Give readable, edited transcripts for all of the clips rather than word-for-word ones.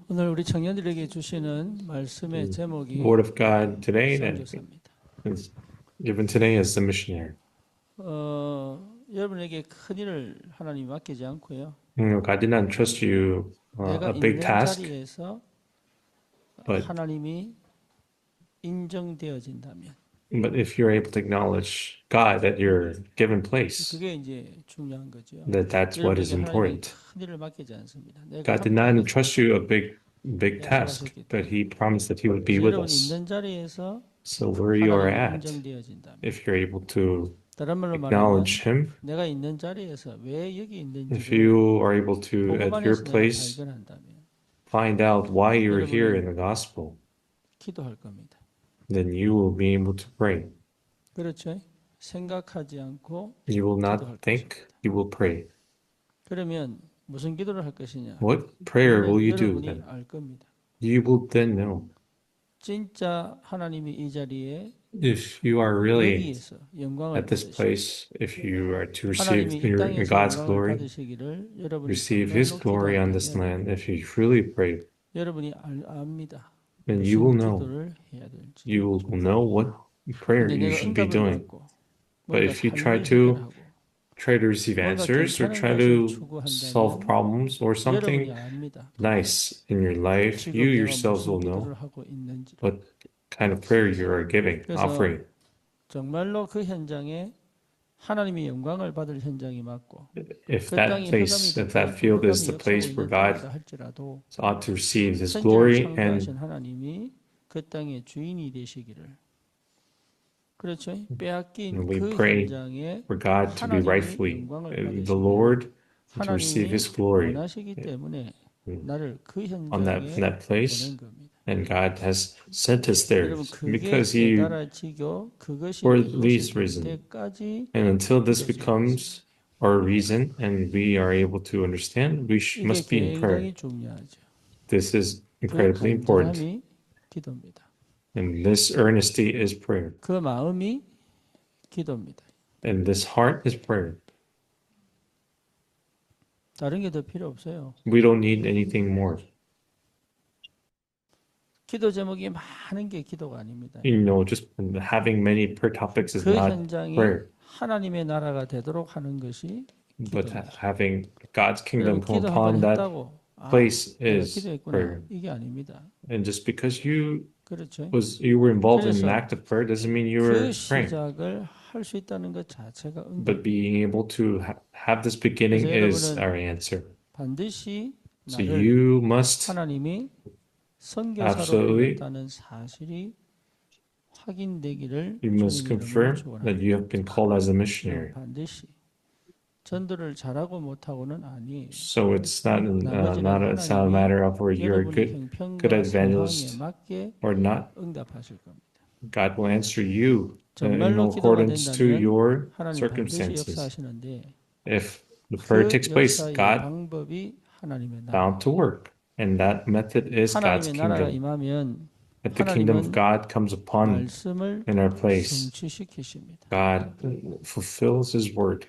오늘 우리 청년들에게 주시는 말씀의 The 제목이 Word of God today that 선교사입니다. is given today is the missionary. 여러분에게 큰 일을 하나님이 맡기지 않고요. God did not entrust you 내가 a big 있는 task, 자리에서 but 하나님이 인정되어진다면 if you're able to acknowledge God that you're given place, 그게 이제 중요한 거죠. that's what is 여러분에게 하나님이 important. 큰 일을 맡기지 않습니다. 내가 God did not 함께 entrust you a big task, 약속하셨기 but 때문에. He promised that He would be 그래서 with 여러분이 us. 있는 자리에서 So where you are 하나님이 at, 인정되어진다면, if you're able to 다른 말로 말하면 acknowledge Him, 내가 있는 자리에서 왜 여기 if 있는지를 you are able to, 복음 at your 안에서 내가 place, 발견한다면 find out why you're here in 여러분이 the gospel, 기도할 겁니다. then you will be able to pray. 그렇죠? 생각하지 않고 You will 기도할 not think, you will pray. 그러면 무슨 기도를 할 것이냐? What prayer will you do 여러분이 then? 알 겁니다. You will then know. 진짜 하나님이 이 자리에 If you are really 여기에서 영광을 at this 받으시고 place, if you are to 하나님이 receive 이 땅에서 God's 영광을 glory, 받으시기를 여러분이 receive His 정말로 glory on this 기도한다면 land, if you truly pray, 여러분이 압니다. then you will 무슨 know. 기도를 해야 될지. You will know what prayer 근데 you 내가 should be 응답을 doing. 받고 But 뭔가 if you 할 일을 해결하고 try to receive 뭔가 answers or 괜찮은 try 것을 to solve 추구한다면 problems or 여러분이 something 압니다. nice in your life, you 지금 내가 yourselves 무슨 will 기도를 know 하고 있는지를. what kind of prayer you are giving, 그래서 offering. 정말로 그 현장에 하나님의 영광을 받을 현장이 맞고 If 그 that 땅이 place, 흑암이 if that 되고 field is 흑암이 the 역사하고 place where 있는 God 땅이다 할지라도 ought to receive His 천지를 glory 창조하신 and 하나님이 그 땅의 주인이 되시기를. 그렇죠? 빼앗긴 we 그 pray 현장에 for God to be 하나님이 rightfully 영광을 the 받으시기를 Lord to receive 하나님이 His glory 원하시기 때문에 나를 그 on 현장에 that place. 보낸 겁니다. And God has sent us there 여러분 그게 because He, 깨달아지고 그것이 for 내 것이 this 될 reason. 때까지 And until this 기도 중에 becomes our reason and we are able to understand, we 이게 must be in prayer. 굉장히 중요하죠. This is 그 incredibly important. 간절함이 기도입니다. And this earnesty is prayer. 그 마음이 기도입니다. And this heart is prayer. 다른 게 더 필요 없어요. We don't need anything more. 기도 제목이 많은 게 기도가 아닙니다. Just having many prayer topics is 그 not 현장이 prayer, 하나님의 나라가 되도록 하는 것이 but 기도입니다. having God's kingdom 여러분 come 기도 한번 upon that 했다고 place 내가 is 기도했구나 prayer. 이게 아닙니다. And just because you 그렇죠. were involved in an 그래서 act of prayer doesn't mean you 그 were praying. 시작을 할 수 있다는 것 자체가 But 응답. being able to have this beginning 그래서 is 여러분은 our answer. 반드시 So 나를 you must 하나님이 선교사로 absolutely, 불렀다는 사실이 확인되기를 you must 주님 이름으로 confirm that 축원합니다. you have been called as a 여러분 missionary. 반드시 전도를 잘하고 못하고는 아니에요. So it's not 나머지는 it's not a 하나님이 matter of where you're 여러분의 good 형편과 상황에 evangelist 맞게 or not. 응답하실 겁니다. God will answer you in 정말로 기도가 accordance to 된다면 your 하나님 반드시 circumstances. 역사하시는데 If the prayer 그 takes place, 역사의 God 방법이 하나님의 나라. bound to work, and that method is God's 하나님의 나라가 kingdom. 임하면 If the kingdom of 하나님은 God comes upon 말씀을 in our place, 성취시키십니다. God fulfills His word.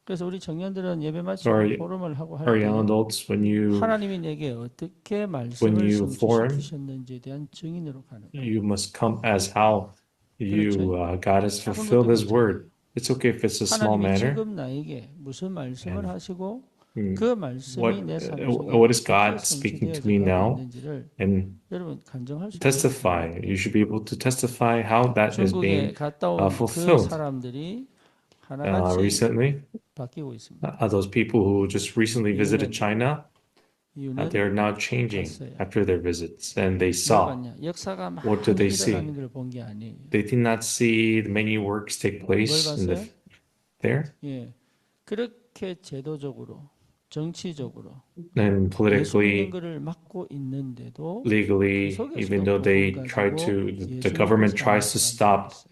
그래서 우리 청년들은 예배 So 마치고 포럼을 하고 our 할 young 때 adults, when 하나님이 내게 어떻게 말씀을 you form, 성취시키셨는지에 대한 증인으로 가는 거예요. you must come as how God has 작은 fulfilled 것도 His word. It's okay if it's a small 하나님이 matter. 지금 나에게 무슨 말씀을 And 하시고 mm, 그 말씀이 내 삶 속에 what is 어떻게 God speaking to me 성취되어져 가고 now? 있는지를 And 여러분 간증할 수 있는 testify. You should be able to testify how that is 중국에 being 갔다 온 그 fulfilled. 사람들이 하나같이 Recently, 바뀌고 있습니다. those people who just recently visited 이유는 China, they are now changing 봤어요. after their visits, and they 뭘 saw. 봤냐? 역사가 What did 많이 they see? 일어나는 걸 본 게 아니에요. They did not see many works take 뭘 place 봤어요? there, 예, 그렇게 제도적으로, 정치적으로 and 예수 믿는 politically, 것을 막고 있는데도 legally, 그 even 속에서도 though they 복음 try 가지고 to, the 예수 믿고 government 사는 tries to 사람들이 stop 있어요.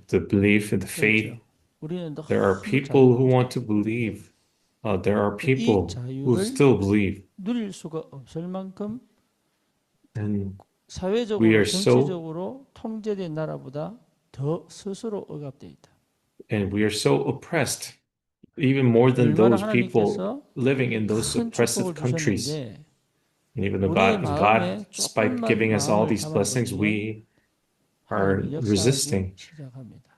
the belief and the faith. 그렇죠. 우리는 There are 너무 people who 자유롭죠. want to believe. There are 이 people who 자유를 still believe. 누릴 수가 없을 만큼 And we 사회적으로, are so, 정치적으로 통제된 나라보다 더 스스로 억압돼 있다. and we are so oppressed even more than 얼마나 those people 하나님께서 living in those 큰 축복을 oppressive countries. 주셨는데 And even though 우리의 God, 마음에 despite 조금만 giving us all 마음을 these blessings, 담아버리면 we are 하나님이 역사하기 resisting. 시작합니다.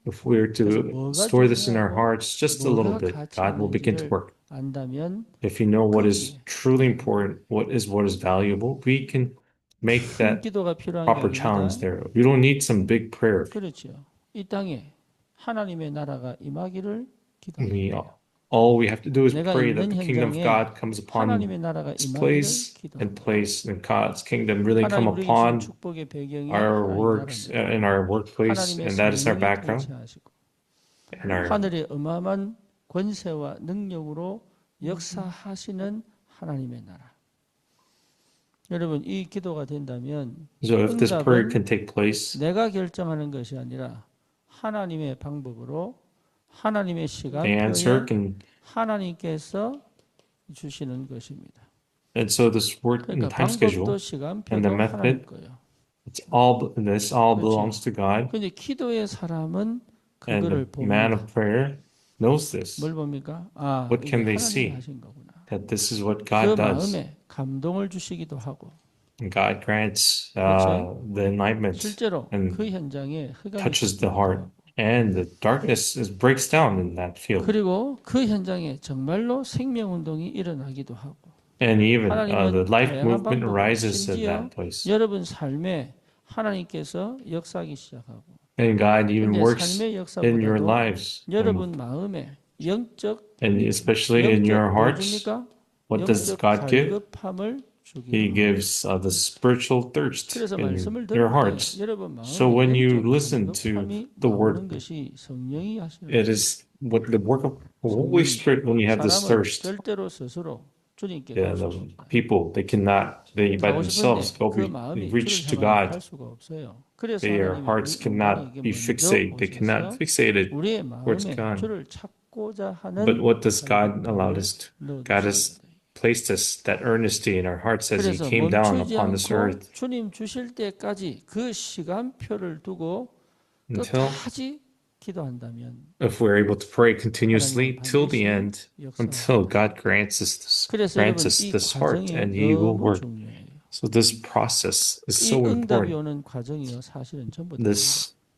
If we're 그래서 to 뭐가 store this in our 중요하고 hearts just a little 뭐가 bit, 가치 God will begin to 있는지를 work. 안다면 If you know what is 거기에 truly 기도합니다. important, what is valuable, we can make 큰 that 기도가 필요한 게 proper challenge 아닙니다. there. You don't need some big prayer. 그렇죠. 이 땅에 하나님의 나라가 임하기를 기도하면 We 돼요. all we have to do is 내가 pray that 있는 the kingdom of 현장에 God comes upon 하나님의 나라가 its 임하기를 place and 기도합니다. place and God's kingdom really come 하나님 우리에게 주신 upon 축복의 배경이 our 하나님의 works 나라입니다. in our workplace, 하나님의 and that is our 성령이 background 통치하시고 and our 하늘의 어마어마한 권세와 능력으로 역사하시는 하나님의 나라. 여러분 이 기도가 된다면 so if this prayer 응답은 can take place, 내가 결정하는 것이 아니라 하나님의 방법으로 하나님의 the answer 시간표에 can 하나님께서 주시는 것입니다. and so this work and 그러니까 time 방법도 schedule and the 시간표도 하나님 method, 거예요. this all belongs 그렇죠. to God, 근데 기도의 사람은 and the 그거를 man 봅니다. of prayer knows this. 뭘 봅니까? 아, What 이게 can they 하나님이 see? 하신 거구나. That this is what 그 God does. 마음에 감동을 주시기도 하고 And God grants 그렇죠? the enlightenment 실제로 and 그 현장에 흑암이 touches the 꺾이기도 heart, 하고 and the darkness breaks down in that field. 그리고 그 현장에 정말로 생명운동이 일어나기도 하고 And even the 하나님은 life 다양한 movement 방법으로 arises in 심지어 that place. 여러분 삶에 하나님께서 역사하기 시작하고 And God even 근데 works 삶의 in your 역사보다도 lives. 여러분 마음에 And especially in your 뭐 hearts, 줍니까? what does 영적 God give? 갈급함을 주기도 He 하고 gives the spiritual thirst 그래서 in 말씀을 your 들을 때 hearts. 여러분 So 마음에 when you 영적 listen to 갈급함이 the 나오는 word, 것이 성령이 하시는 it is what the work of the Holy 성령입니다. Spirit when you have this 사람은 thirst. 절대로 스스로 주님께 Yeah, 갈 수 the 없습니다. people they by 가고 themselves 싶은데 go 그 마음이 reach to 주를 향하여 갈 God. 수가 없어요. 그래서 Their 하나님이 hearts 우리 cannot 인간에게 be 먼저 fixated. They cannot 오셔서 fixate it 우리의 towards 마음에 God. 주를 찾고자 But 하는 what does God allow 갈급함을 us to? God has 넣어주십니다. placed us that earnesty in our hearts as He 그래서 came down 멈추지 upon this 않고 earth 주님 주실 때까지 그 시간표를 두고 until, 끝까지 기도한다면 if we're able to pray 하나님은 continuously till the 반드시 end, until 역사하십니다. God grants us 그래서 여러분 this 이 heart, 과정이 and He will 너무 work. 중요해요. So this process is 이 so 응답이 important. 오는 과정이요 사실은 전부 다입니다.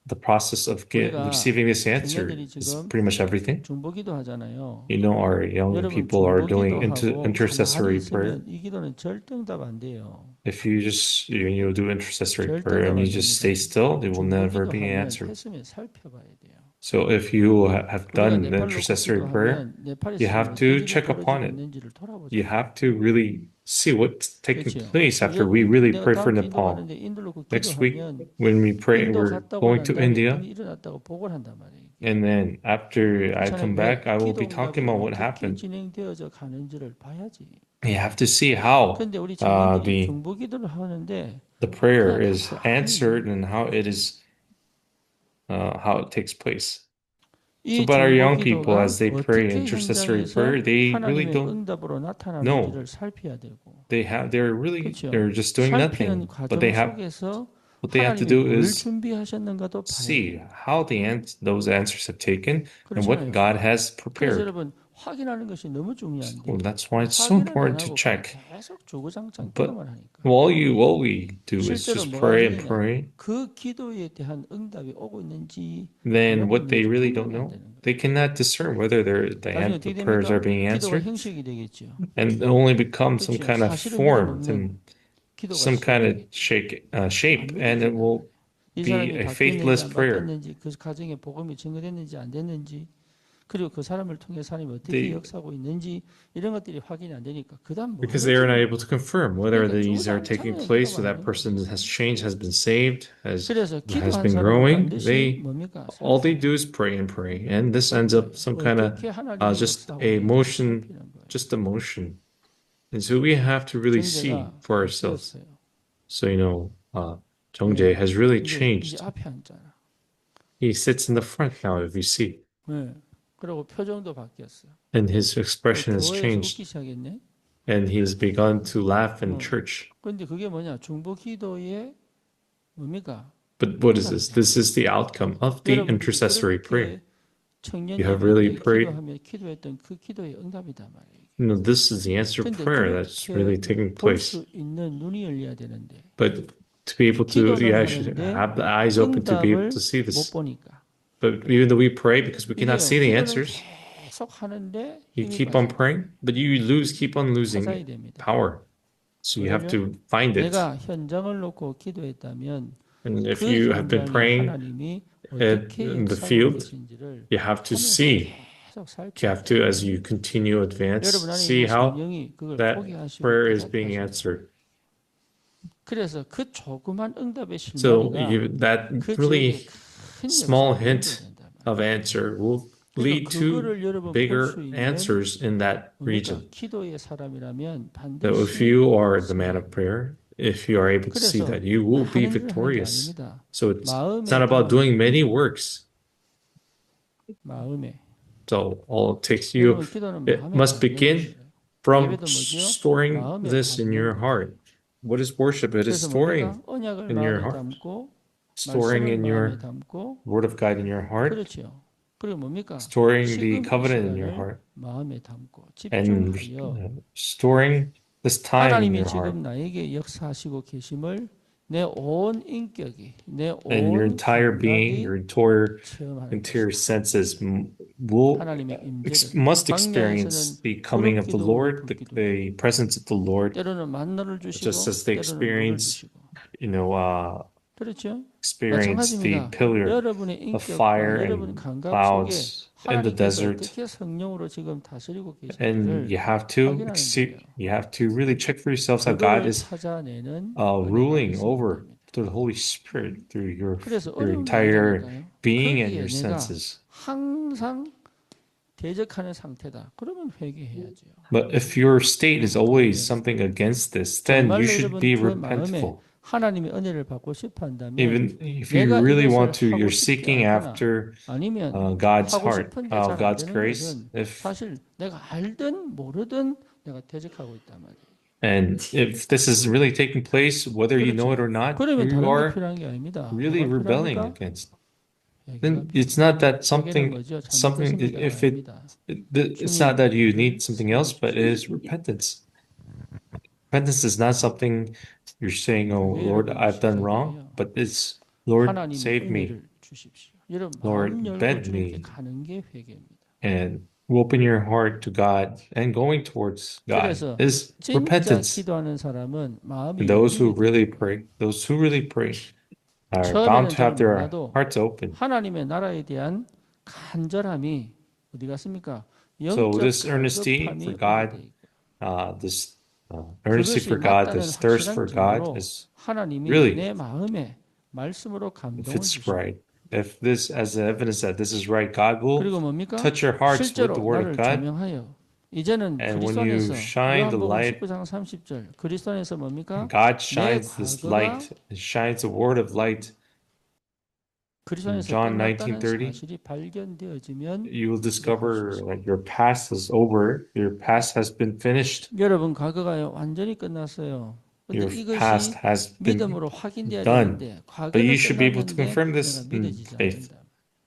The process of 우리가 receiving this answer 청년들이 is 지금 pretty much everything. 중보기도 하잖아요. You know, our young 여러분 people are doing 중보기도 하고 가만히 intercessory prayer. 있으면 이 기도는 절대 응답 안 돼요. If you just do intercessory 절대 prayer 응답 and 안 you just 됩니다. stay still, it will never 중보기도 be 하면 answered. 했으면 살펴봐야 돼요. So if you have 우리가 done the 네팔 놓고 intercessory prayer, 기도하면 네팔에서 you 지금 have 어떤 to 일이 check upon 벌어지고 it. 있는지를 돌아보자. You have to really see what's taking 그렇죠. place after we really 내가 pray for 다음 주 인도 Nepal. 가는데 인도 놓고 Next week, 기도하면 when we pray, 인도 we're 갔다고 going 난 to 다음에 India. 어떤 일이 일어났다고 보고를 한단 말이에요. And then after I 그렇잖아요. come 왜? back, I will 기도 be 응답이 talking about what 어떻게 happened. 진행되어져 가는지를 봐야지. You have to see how 근데 우리 청년들이 the 중보기도를 하는데 prayer 그냥 is 가만히 answered and how it takes place. So, 이 but our young people, 중보기도가 as they pray 어떻게 intercessory 현장에서 prayer, they really 하나님의 don't 응답으로 know. 나타나는지를 살펴야 되고 그렇죠. They're just doing 살피는 nothing. But 과정 속에서 what they have to 하나님이 do 뭘 is 준비하셨는가도 봐야 see 돼요. how those answers have taken and what 그렇잖아요. God has 그래서 prepared. 여러분 확인하는 것이 너무 중요한데 So that's why it's so 확인을 안 important to 하고 check. 계속 주구장창 But 기도만 하니까 all we do is 실제로 just 뭐가 pray and 문제냐? pray. 그 기도에 대한 응답이 오고 있는지 Then 안 오고 what they 있는지 really 판단이 don't 안 know, 되는 거예요. they cannot discern whether 나중에 어떻게 the prayers are 됩니까? being 기도가 answered, 형식이 되겠죠. and only become some 그렇죠. kind of 사실을 formed 믿어먹는 and 기도가 some kind of 시작되겠죠. shape, 안 and it 믿어진다는 will 거예요. 이 be 사람이 a 바뀌었는지 faithless 안 prayer. 바뀌었는지 그 가정에 복음이 증거됐는지 안 됐는지 그리고 그 사람을 통해 하나님이 어떻게 They 역사하고 있는지 이런 것들이 확인이 안 되니까 그다음 뭘 because they are not 어쩌는 able to confirm whether 그러니까 these are taking 주구장창 place, 기도만 whether that 하는 person 거예요. has changed, has been saved, 그래서 has 기도한 been 사람은 growing. 반드시 뭡니까? All they 살펴요. do is pray and pray, and this ends up some kind of 어떻게 하나님이 just 역사하고 a 있는지 motion, 살피는 거예요. just a motion. And so we have to really see 정제가 for ourselves. 바뀌었어요. So Jongjae has really 이제 changed. 앞에 앉잖아. He sits in the front now, if you see, 네. 그리고 표정도 바뀌었어요. and his expression has 교회에서 changed, 웃기 시작했네. and he has begun to laugh in church. 그런데 그게 뭐냐? 중보 기도의 뭡니까? But what is this? This is the outcome of the intercessory prayer. 청년 You have 예배 really 때 prayed. 기도하며 기도했던 그 기도의 응답이다 말이에요. You know, this is the answered 근데 prayer that's 그렇게 really taking 볼 place. 수 있는 눈이 열려야 되는데 But to be able to, 기도는 yeah, I should 하는데 have the eyes open to be able 응답을 to see 못 this. 보니까 But even though we pray because we cannot 이게요. see the 기도는 answers, 계속 하는데 you 힘이 keep on 빠져요. praying, but you keep on losing 찾아야 됩니다. power. So you have 왜요? to find it. 내가 현장을 놓고 기도했다면 And if 그 you have been 현장에 praying 하나님이 어떻게 in the 역사하고 field, 계신지를 you have to 하면서 see. 계속 You have 살펴야 to, 돼요. as you continue advance, 여러분 안에 see 있는 how 성령이 그걸 that 보게 하시고 prayer is 깨닫게 being 하시는 answered. 그래서 그 조그만 응답의 So 실마리가 that 그 지역에 really 큰 small 역사를 hint 연결된단 말이에요. of answer will 그러니까 lead to 그거를 여러분 볼 수 bigger 있는 answers in that 뭡니까? region. 기도의 사람이라면 So if 반드시 you are the man 승리해요. of prayer, if you are able to see 그래서 that, you will be 많은 일을 하는 게 victorious. 아닙니다. So it's not 마음에 about doing 기도하는 many 거예요. works. 마음에. So all it takes you, 여러분 기도는 it 마음에 must 담는 begin 것이에요. from 예배도 뭐지요? storing 마음에 this in 담는 your 거예요. heart. What is worship? It is 그래서 storing 뭡니까? 언약을 in your 마음에 heart, 담고 storing 말씀을 in 마음에 your 담고 word of God in your heart, 그렇지요. 그리고 뭡니까? storing the 지금 이 covenant in your 시간을 heart, 마음에 담고 and 집중하여 storing this time in 하나님이 your heart. 지금 나에게 역사하시고 계심을 내 온 인격이, 내 And your 온 entire being, 감각이 your entire 체험하는 interior 것이다. senses will 하나님의 임재를 must 광야에서는 experience the coming 구름 of the 기둥으로 Lord, 불 기둥 the presence of the Lord, 때로는 만나를 just 주시고 as they 때로는 물을 experience, 주시고 experience 그렇죠? the 마찬가지입니다. pillar 여러분의 of 인격과 fire 여러분의 and 감각 속에 clouds in the 하나님께서 desert. 어떻게 성령으로 지금 다스리고 And 계신지를 you have to 확인하는 거예요. you have to really check for yourselves how God 그거를 is 찾아내는 은혜가 ruling 있어야 over 됩니다. through the Holy Spirit through 그래서 your 어려운 게 entire 아니라니까요. being and 거기에 your 내가 senses. 항상 대적하는 상태다. 그러면 회개해야죠. But if your state is always something against this, then you 정말로 should 여러분 be 그 마음에 repentful. 하나님의 은혜를 받고 싶어 한다면 Even if you 내가 really 이것을 want to, 하고 you're 싶지 seeking 않거나 after 아니면 God's 하고 heart, 싶은데 잘 안 God's 되는 grace. 것은 If 사실 내가 알든 모르든 내가 대적하고 있단 말이에요. and if this is really taking place, whether you know it or 그렇죠. not, 그러면 you 다른 게 are 필요한 게 아닙니다. really 뭐가 rebelling 필요합니까? against. 회개가 Then 필요해요. it's not that 회개는 something 뭐죠? something 잘못됐습니다가 if it 아닙니다. it's not 주님 that you 나를 need something else, but it is 살려주십시오. repentance. Repentance is not something you're saying, "Oh 그게 Lord, 여러분 I've done wrong," 시작이에요. but it's Lord, 하나님의 save me. 은혜를 주십시오. 여러분 Lord, 마음 열고 bend 주님께 me. 가는 게 회개입니다. And open your heart to God and going towards God 그래서 is 진짜 repentance. 기도하는 사람은 마음이 And those who 열리게 really 돼요. pray, those who really pray are bound 처음에는 to 잘 have their 몰라도 hearts open. 하나님의 나라에 대한 간절함이 어디 갔습니까? So 영적 this earnesty 갈급함이 for 오게 God, 돼 있고 this earnesty 그것이 for God, 맞다는 this thirst for 확실한 God 증거로 is 하나님이 really, 내 마음에 말씀으로 if 감동을 it's 주시고 right, if this as evidence that this is right, God will 그리고 뭡니까? touch your hearts with the 실제로 word of 나를 God. 조명하여 이제는 And when 그리스도 you 안에서 shine the 요한복음 light, 19장 30절 그리스도 안에서 뭡니까? God 내 shines this 과거가 light, it shines the word of light. 그리스도 In 안에서 John 끝났다는 19:30, 사실이 발견되어지면 you will 이제 볼 수 discover 있습니다. that your past is over, your past has been finished, 여러분 과거가 완전히 끝났어요. 근데 your 이것이 past has been 믿음으로 확인돼야 done. 되는데 But you 과거는 should be able to 끝났는데 confirm 내가 this in 믿어지지 faith. 않는다.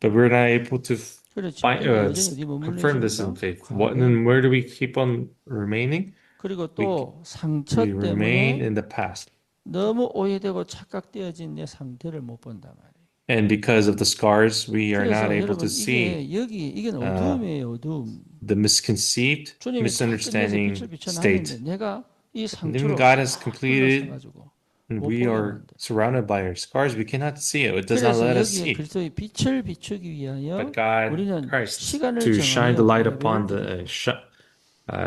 But we're not able to 그렇죠. find, 그러니까 여전히 어디 머물러 confirm this in 있습니까? faith. What, 과거에 and 있고 where do we keep on remaining? 그리고 We, 또 상처 we remain 때문에 in the past. 너무 오해되고 착각되어진 내 상태를 못 본단 말이에요. And because of the scars, we are not 그래서 able 여러분 to see 이게 uh, 어두움이에요, 어두움. the misconceived, 주님이 다 끝내서 misunderstanding 빛을 비춰 state. 놨는데 내가 이 And even 상처로 God has 막 completed, 둘러싸가지고 and 못 we 보게 are 만들어. surrounded by our scars. We cannot see it. It does not 그래서 let us 여기에 see. 그리스도의 빛을 비추기 위하여 But God, 우리는 Christ, 시간을 to shine the 정하여 light 예배를 upon 드리고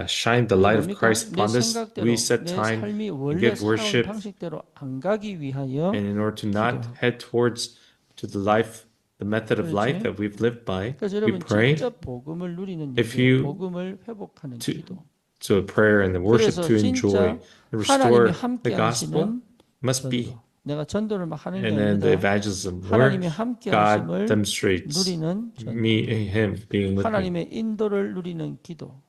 shine the 그리고 light of 뭡니까? Christ 내 upon this, we 생각대로 set 내 time 삶이 and 원래 give 살아온 worship, 방식대로 안 가기 위하여 and in order to not 기도하고 head towards to the life, the method of life 그렇지? that we've lived by, 그래서 we 여러분 pray 직접 복음을 누리는 if 예배, you 복음을 회복하는 to 기도. to a prayer and the worship 그래서 to enjoy, 진짜 and 하나님이 restore 함께 the gospel 하시는 must be, 전도. 내가 전도를 막 하는 게 and then the 아닙니다. evangelism where 하나님이 함께 God 하심을 demonstrates 누리는 전도. Him being with me, 하나님의 인도를 누리는 기도.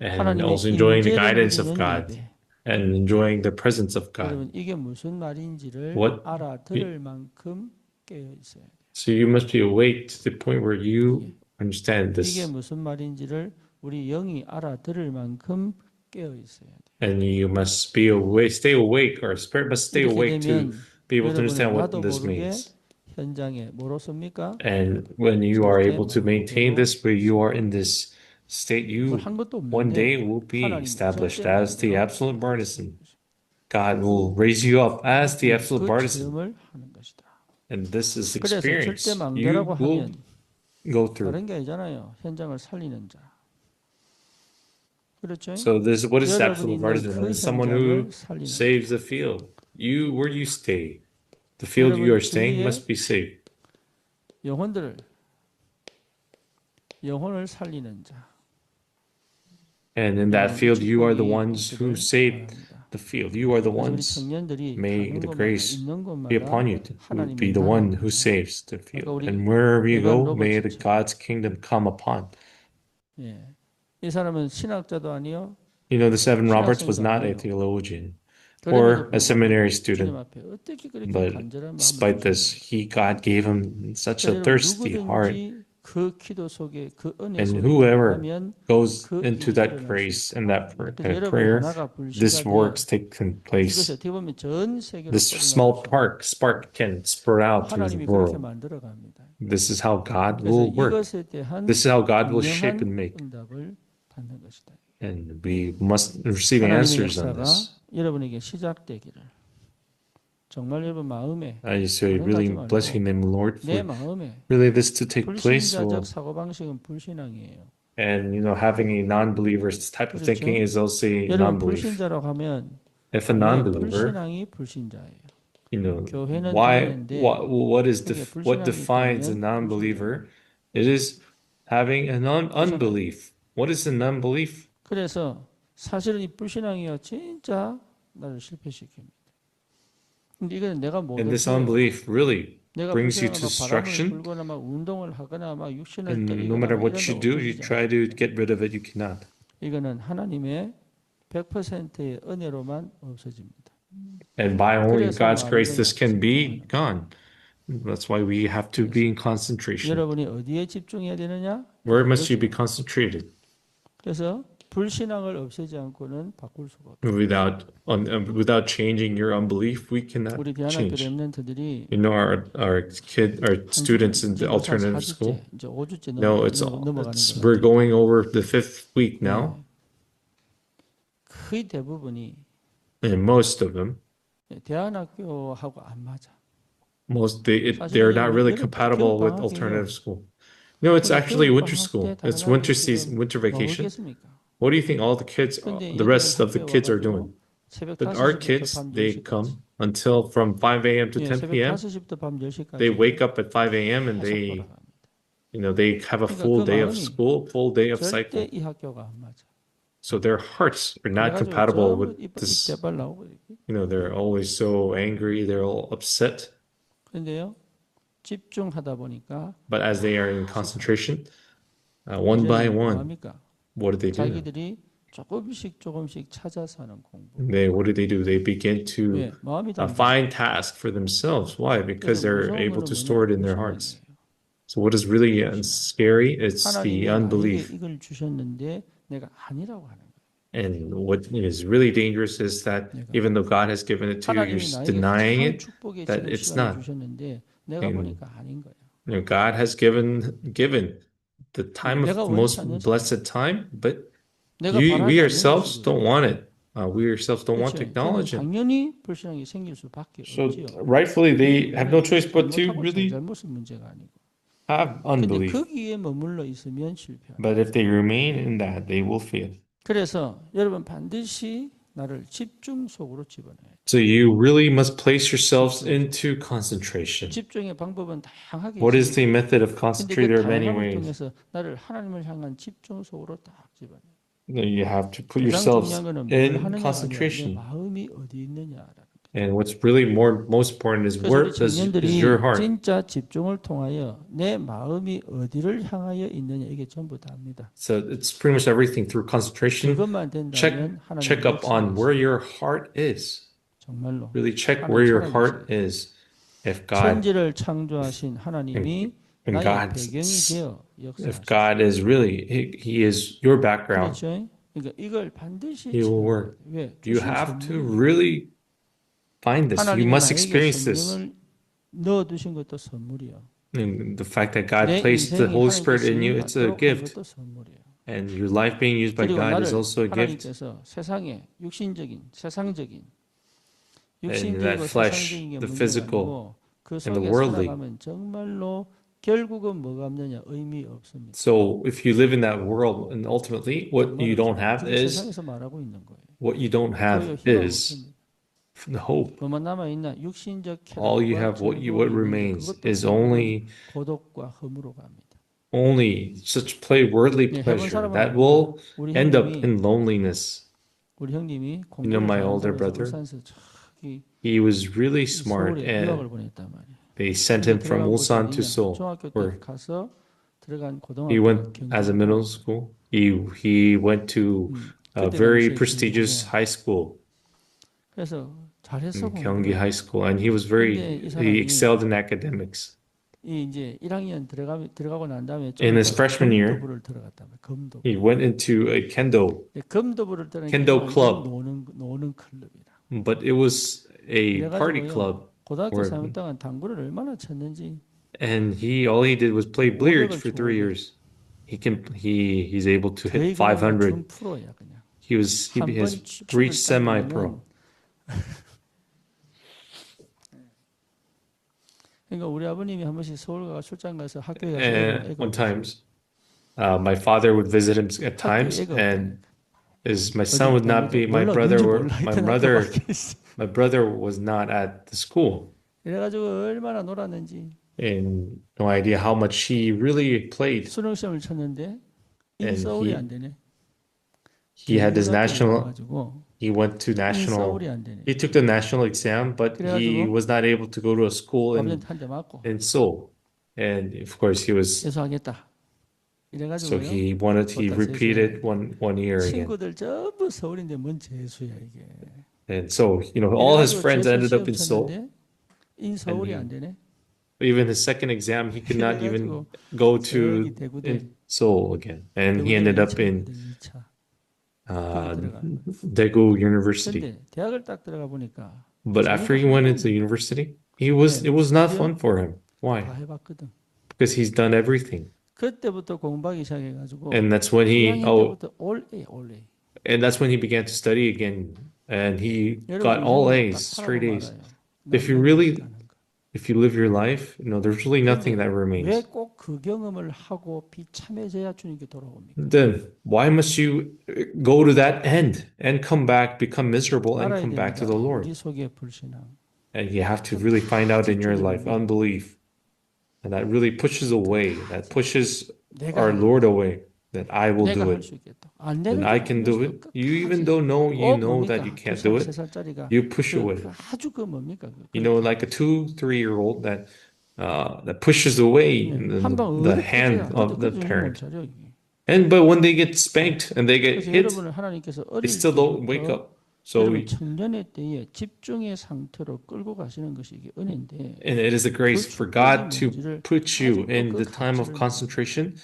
and 하나님의 also enjoying the 임재를 guidance of 누리는 God 예배. and enjoying the presence of God. 여러분 이게 무슨 말인지를 What 알아들을 만큼 깨어 있어야 돼요. So you must be awake to the point where you understand 이게 this. 무슨 말인지를 우리 영이 알아들을 만큼 깨어 있어야 돼. And you must be awake, stay awake, or spirit must stay 이렇게 awake to 되면 be able to 여러분은 understand what 나도 this 모르게 means. 현장에 뭐로 섭니까? And when you are 절대 able to maintain 마음대로 this, where you are in this state, 뭘 you 한 것도 one day 없는데 will be 하나님이 established 절대 as the 마음대로 absolute 살게 하시는 partisan. 것입니다. God will raise you up as the absolute 그 partisan. 체험을 하는 것이다. And this is 그래서 절대 experience 마음대로라고 you will 하면 go through. 다른 게 아니잖아요. 현장을 살리는 자. 그렇죠? So this what is 여러분이 absolute 있는 partisan? 그 It's someone who 현장을 살리는 자. saves the field. You where you stay. The field you 여러분 are staying 주위에 must be saved. 영혼을 살리는 자. And in that field you are the ones who 있기를 saved 바랍니다. the field. You are the 그래서 우리 ones. 청년들이 May 가는 the 곳마다 grace 있는 be 곳마다 upon you to be 하나님의 the one 나라입니다. who saves the 그러니까 field. 우리 And wherever you 에반 go, may the 로버츠처럼. God's kingdom come upon. 예. 이 사람은 신학자도 아니요. You know, this Evan Roberts was 신학생도 not a 아니에요. theologian 그럼에도 or a seminary 불구하고 주님 student, 앞에 어떻게 그렇게 but 간절한 마음을 despite this, 주셨는지. God gave him such a 그래서 여러분 thirsty heart. 누구든지 그 기도 속에 그 은혜 And 속에 whoever 들어가면 goes 그 into 일이 that 일어날 수 grace 있다. and that 그래서 여러분 prayer, 하나가 this 불씨가 되어 works taking 이것이 place. 어떻게 보면 전 세계로 This 뻗어나갈 small 수 있는 spark can spread out through the 하나님이 그렇게 world. 만들어 갑니다. This is how God 그래서 will work. 이것에 대한 This is how God will shape 분명한 and make. 응답을 받는 것이다. And we must receive 하나님의 answers on 역사가 this. 여러분에게 시작되기를 정말 여러분 마음에 I say, 다른 거 really 하지 bless your 말고 name, Lord, 내 for 마음에 really this to take place. 불신자적 사고방식은 불신앙이에요. And you know, having a non-believer's type of thinking 그렇죠? is also 여러분 non-belief. 불신자라고 하면 If a 왜 non-believer, 불신앙이 불신자예요? you know, 교회는 why, 다니는데 what is 그게 what 불신앙이 defines a 있다면 non-believer? It is having an 그래서 unbelief. What is an unbelief? 그래서 사실은 이 불신앙이요 진짜 나를 실패시킵니다. 근데 이거는 내가 못 And this 어때요. unbelief really 내가 brings you 불신앙을 to 막 바람을 destruction. 불거나 막 운동을 하거나 막 육신을 And no 때리거나 matter 막 what 이런다 you do, you 없어지지 try to 않습니다. get rid of it, you cannot. 이거는 하나님의 100%의 은혜로만 없어집니다. And by only 그래서 God's grace, 마음을 this can be 집중하는 거예요. gone. That's why we have to be in concentration. 여러분이 어디에 집중해야 되느냐? Where must you 이것입니다. be concentrated? 그래서 불신앙을 없애지 않고는 바꿀 수가 없어요. Without changing your unbelief, we cannot 우리 대안학교 change. 랩런트들이 You know, our students in the 지금 벌써 alternative 4주째, school. 이제 5주째 No, 넘어가는 것 we're 같아요. going over the fifth week now, 거의 대부분이 and most of them, 대안학교하고 안 맞아. they're not really compatible with alternative school. No, it's actually winter school. It's winter season, winter 뭐 vacation. 하겠습니까? What do you think all the kids, the rest of the kids are doing? 새벽 But our 5시부터 kids, 밤 they 10시까지. come until from 5 a.m. to 예, 10 새벽 p.m. 5시부터 밤 10시까지. They wake up at 5 a.m. and 계속 they, 돌아갑니다. they have a 그러니까 full 그 day of 마음이 school, full day of 절대 cycle. 이 학교가 안 맞아. So their hearts are not 그래가지고 compatible 전부 with 입 this. 대발 나오고 이렇게. They're always so angry, they're all upset. 그런데요, 집중하다 보니까 But as they are in concentration, one by 이제는 뭐 one, 합니까? what do? 자기들이 조금씩 찾아서 하는 공부. What do? They begin to 왜? 마음이 다 find tasks for themselves. Why? Because they're 무서운 able 거는 to store it in their 뭐냐? hearts. So what is really scary is 하나님이 the 나에게 unbelief. 이걸 주셨는데 내가 아니라고 하는 거예요. And what is really dangerous is that even though God has given it to you, 하나님이 you're 나에게 denying 참 it. 축복의 that 지금 it's 시간을 not. 주셨는데 내가 보니까 아닌 거예요. God has given the time of 내가 the 원치 most 않는 blessed time, but 내가 we 바라지 않는 ourselves 것이거든요. don't want it. We ourselves don't want to 그렇죠. 그러면 acknowledge it. 당연히 불신앙이 생길 수밖에 So 없지요. rightfully, they have no choice but to 잘못하고 really 잘못은 문제가 아니고. have 근데 unbelief. 거기에 머물러 있으면 실패합니다. But if they remain in that, they will fail. 그래서 여러분 반드시 나를 집중 속으로 집어넣어야 돼요. So you really must place yourselves into concentration. 집중의 방법은 다양하게 What is the 있습니다. method of 근데 concentrate? 그 There are many 다양함을 ways. 통해서 나를 하나님을 향한 집중 속으로 딱 집어넣어요. You have to put 가장 yourselves 중요한 거는 뭘 in 하느냐 아니야. 내 concentration. 마음이 어디 있느냐라는 거예요. And what's really most important is 그래서 where 우리 청년들이 is your heart. 진짜 집중을 통하여 내 마음이 어디를 향하여 있느냐 이게 전부 다입니다. So it's pretty much everything through concentration. 그것만 된다면 Check 하나님의 up on where your heart is. 정말로 Really check where your heart is. If God 천지를 창조하신 하나님이 and 나의 God 배경이 되어 if 역사하실 God is really, He is your background, 그렇죠? 그러니까 이걸 반드시 He will work. 체험해야 돼. 왜? You 주신 have to 선물이에요. really find this. You 하나님이 must 나에게 experience this. 성령을 넣어두신 것도 선물이요. And the fact that God 내 placed the 인생이 Holy 하나님께 Spirit in you, it's a 쓰임받도록 한 gift. 것도 선물이에요. And your life being used by 그리고 God is 나를 also a gift. 하나님께서 세상에 육신적인, 세상적인, And 육신적이고 that flesh, 세상적인 게 the 문제가 physical, 아니고 그 and the 속에 worldly. 살아가면 정말로 결국은 뭐가 없느냐 의미 없습니다. So if you live in that world, and ultimately what 정말 you don't 없습니다. have 지금 is, 세상에서 말하고 있는 거예요. what you don't 거의 have 희망 is 없습니다. the hope. 뭐만 남아 있나 육신적 All you 쾌락과 have, what 즐거움이 있는데 remains 그것도 is 결국은 only 고독과 흠으로 갑니다. such worldly 네, 해본 pleasure 사람은 that 압니다. will 우리 end up 형님이 in loneliness. 우리 형님이 You know, 공부를 my older 잘한다고 해서 brother, 울산에서 저기 he was really smart, 서울에 유학을 and 보냈단 말이에요. they sent 근데 him from 들어간 곳이 Ulsan to 어디냐? Seoul, 중학교 때 where 가서 들어간 he 고등학교가 went as a middle 경기고 school. He went to a 그때 very 당시에 prestigious 경기고 high school, 그래서 잘했어 Gyeonggi 공부를. High School, and he 근데 이 he 사람이 excelled in academics. 이 이제 1학년 들어가고 난 다음에 좀 In his 있다가 freshman year, 검도부를 들어갔단 말이에요. 검도부. he went into a 검도부를 들어가니까 kendo 완전 club, 노는 클럽이라. but it was a party 그래가지고요. club 고등학교 where, 3년 동안 당구를 얼마나 쳤는지 and all he did was play billiards 500을 for 쳐 3 500. years. He's able to 저희 hit 그냥 뭐 500. 준 프로야 그냥. He 한 번 has 축을 reached 딱 semi-pro. 넣으면 그러니까 우리 아버님이 한 번씩 서울 가서 출장 가서 학교에 가서 And 애가 one 없어요. times, my father would visit him at 학교에 times, 애가 and 없다니까. my 어디 son would 있다는 not 거죠. be. My 몰라 brother, 누군지 were, 몰라. my 하여튼 학교 brother, 밖에 있어. my brother was not at the school, 이래가지고 얼마나 놀았는지. and no idea how much he really played. 수능 시험을 쳤는데 And 인서울이 안 되네. he had his 대구여학교를 national. 나와가지고 He went to national. 인서울이 안 되네. He took the national exam, but he 그래가지고 was not able to go to a school 아버지한테 한 대 맞고 in Seoul. And of course, he was. 재수하겠다. So 이래가지고요. he 걷다 repeated 재수해. one year again. 친구들 전부 서울인데 뭔 재수야 이게. And so, all his 이래가지고 friends 재수 ended up 시험 in Seoul. 쳤는데 인서울이 And 안 되네. Even his second exam, he could not even 그래가지고 go 저기 to 대구대 in Seoul again. And he 대구대 ended up 2차 in 2차. 들어가는 Daegu University. 근데 대학을 딱 들어가 보니까 But after he went into university, it was not fun for him. 다 Why? 해봤거든. Because he's done everything. 그때부터 공부하기 시작해가지고 And that's when he 2학년 때부터 all A. and that's when he began to study again, and he 여러분 got all 인생을 A's, 딱 straight 살아보면 A's. 알아요. If you 난 really- 못하는 거. If you live your life, there's really nothing that 왜 remains. 꼭 그 경험을 하고 비참해져야 주님께 돌아옵니까? Then why must you go to that end and come back, become miserable, and 알아야 come back to 됩니다. the Lord? 우리 속에 불신앙. And you have to really find out in your life unbelief, and that really pushes our Lord away. That I will 내가 do 할 it, 수 있겠다. 안 and 되는 I 게 can do it. You even though you know that you can't do it, 3살짜리가 you push away. 아주 그 뭡니까? Like a 2-3-year-old that pushes away 한방 the hand of the 정신 못 parent. 차려, 이게. But when they get spanked and they get 그래서 hit, 여러분을 하나님께서 they 어릴 still don't wake 때부터 up. So, 여러분 청년의 때에 집중의 상태로 끌고 가시는 것이 이게 은혜인데 and it is a grace for God to put you in the time of concentration,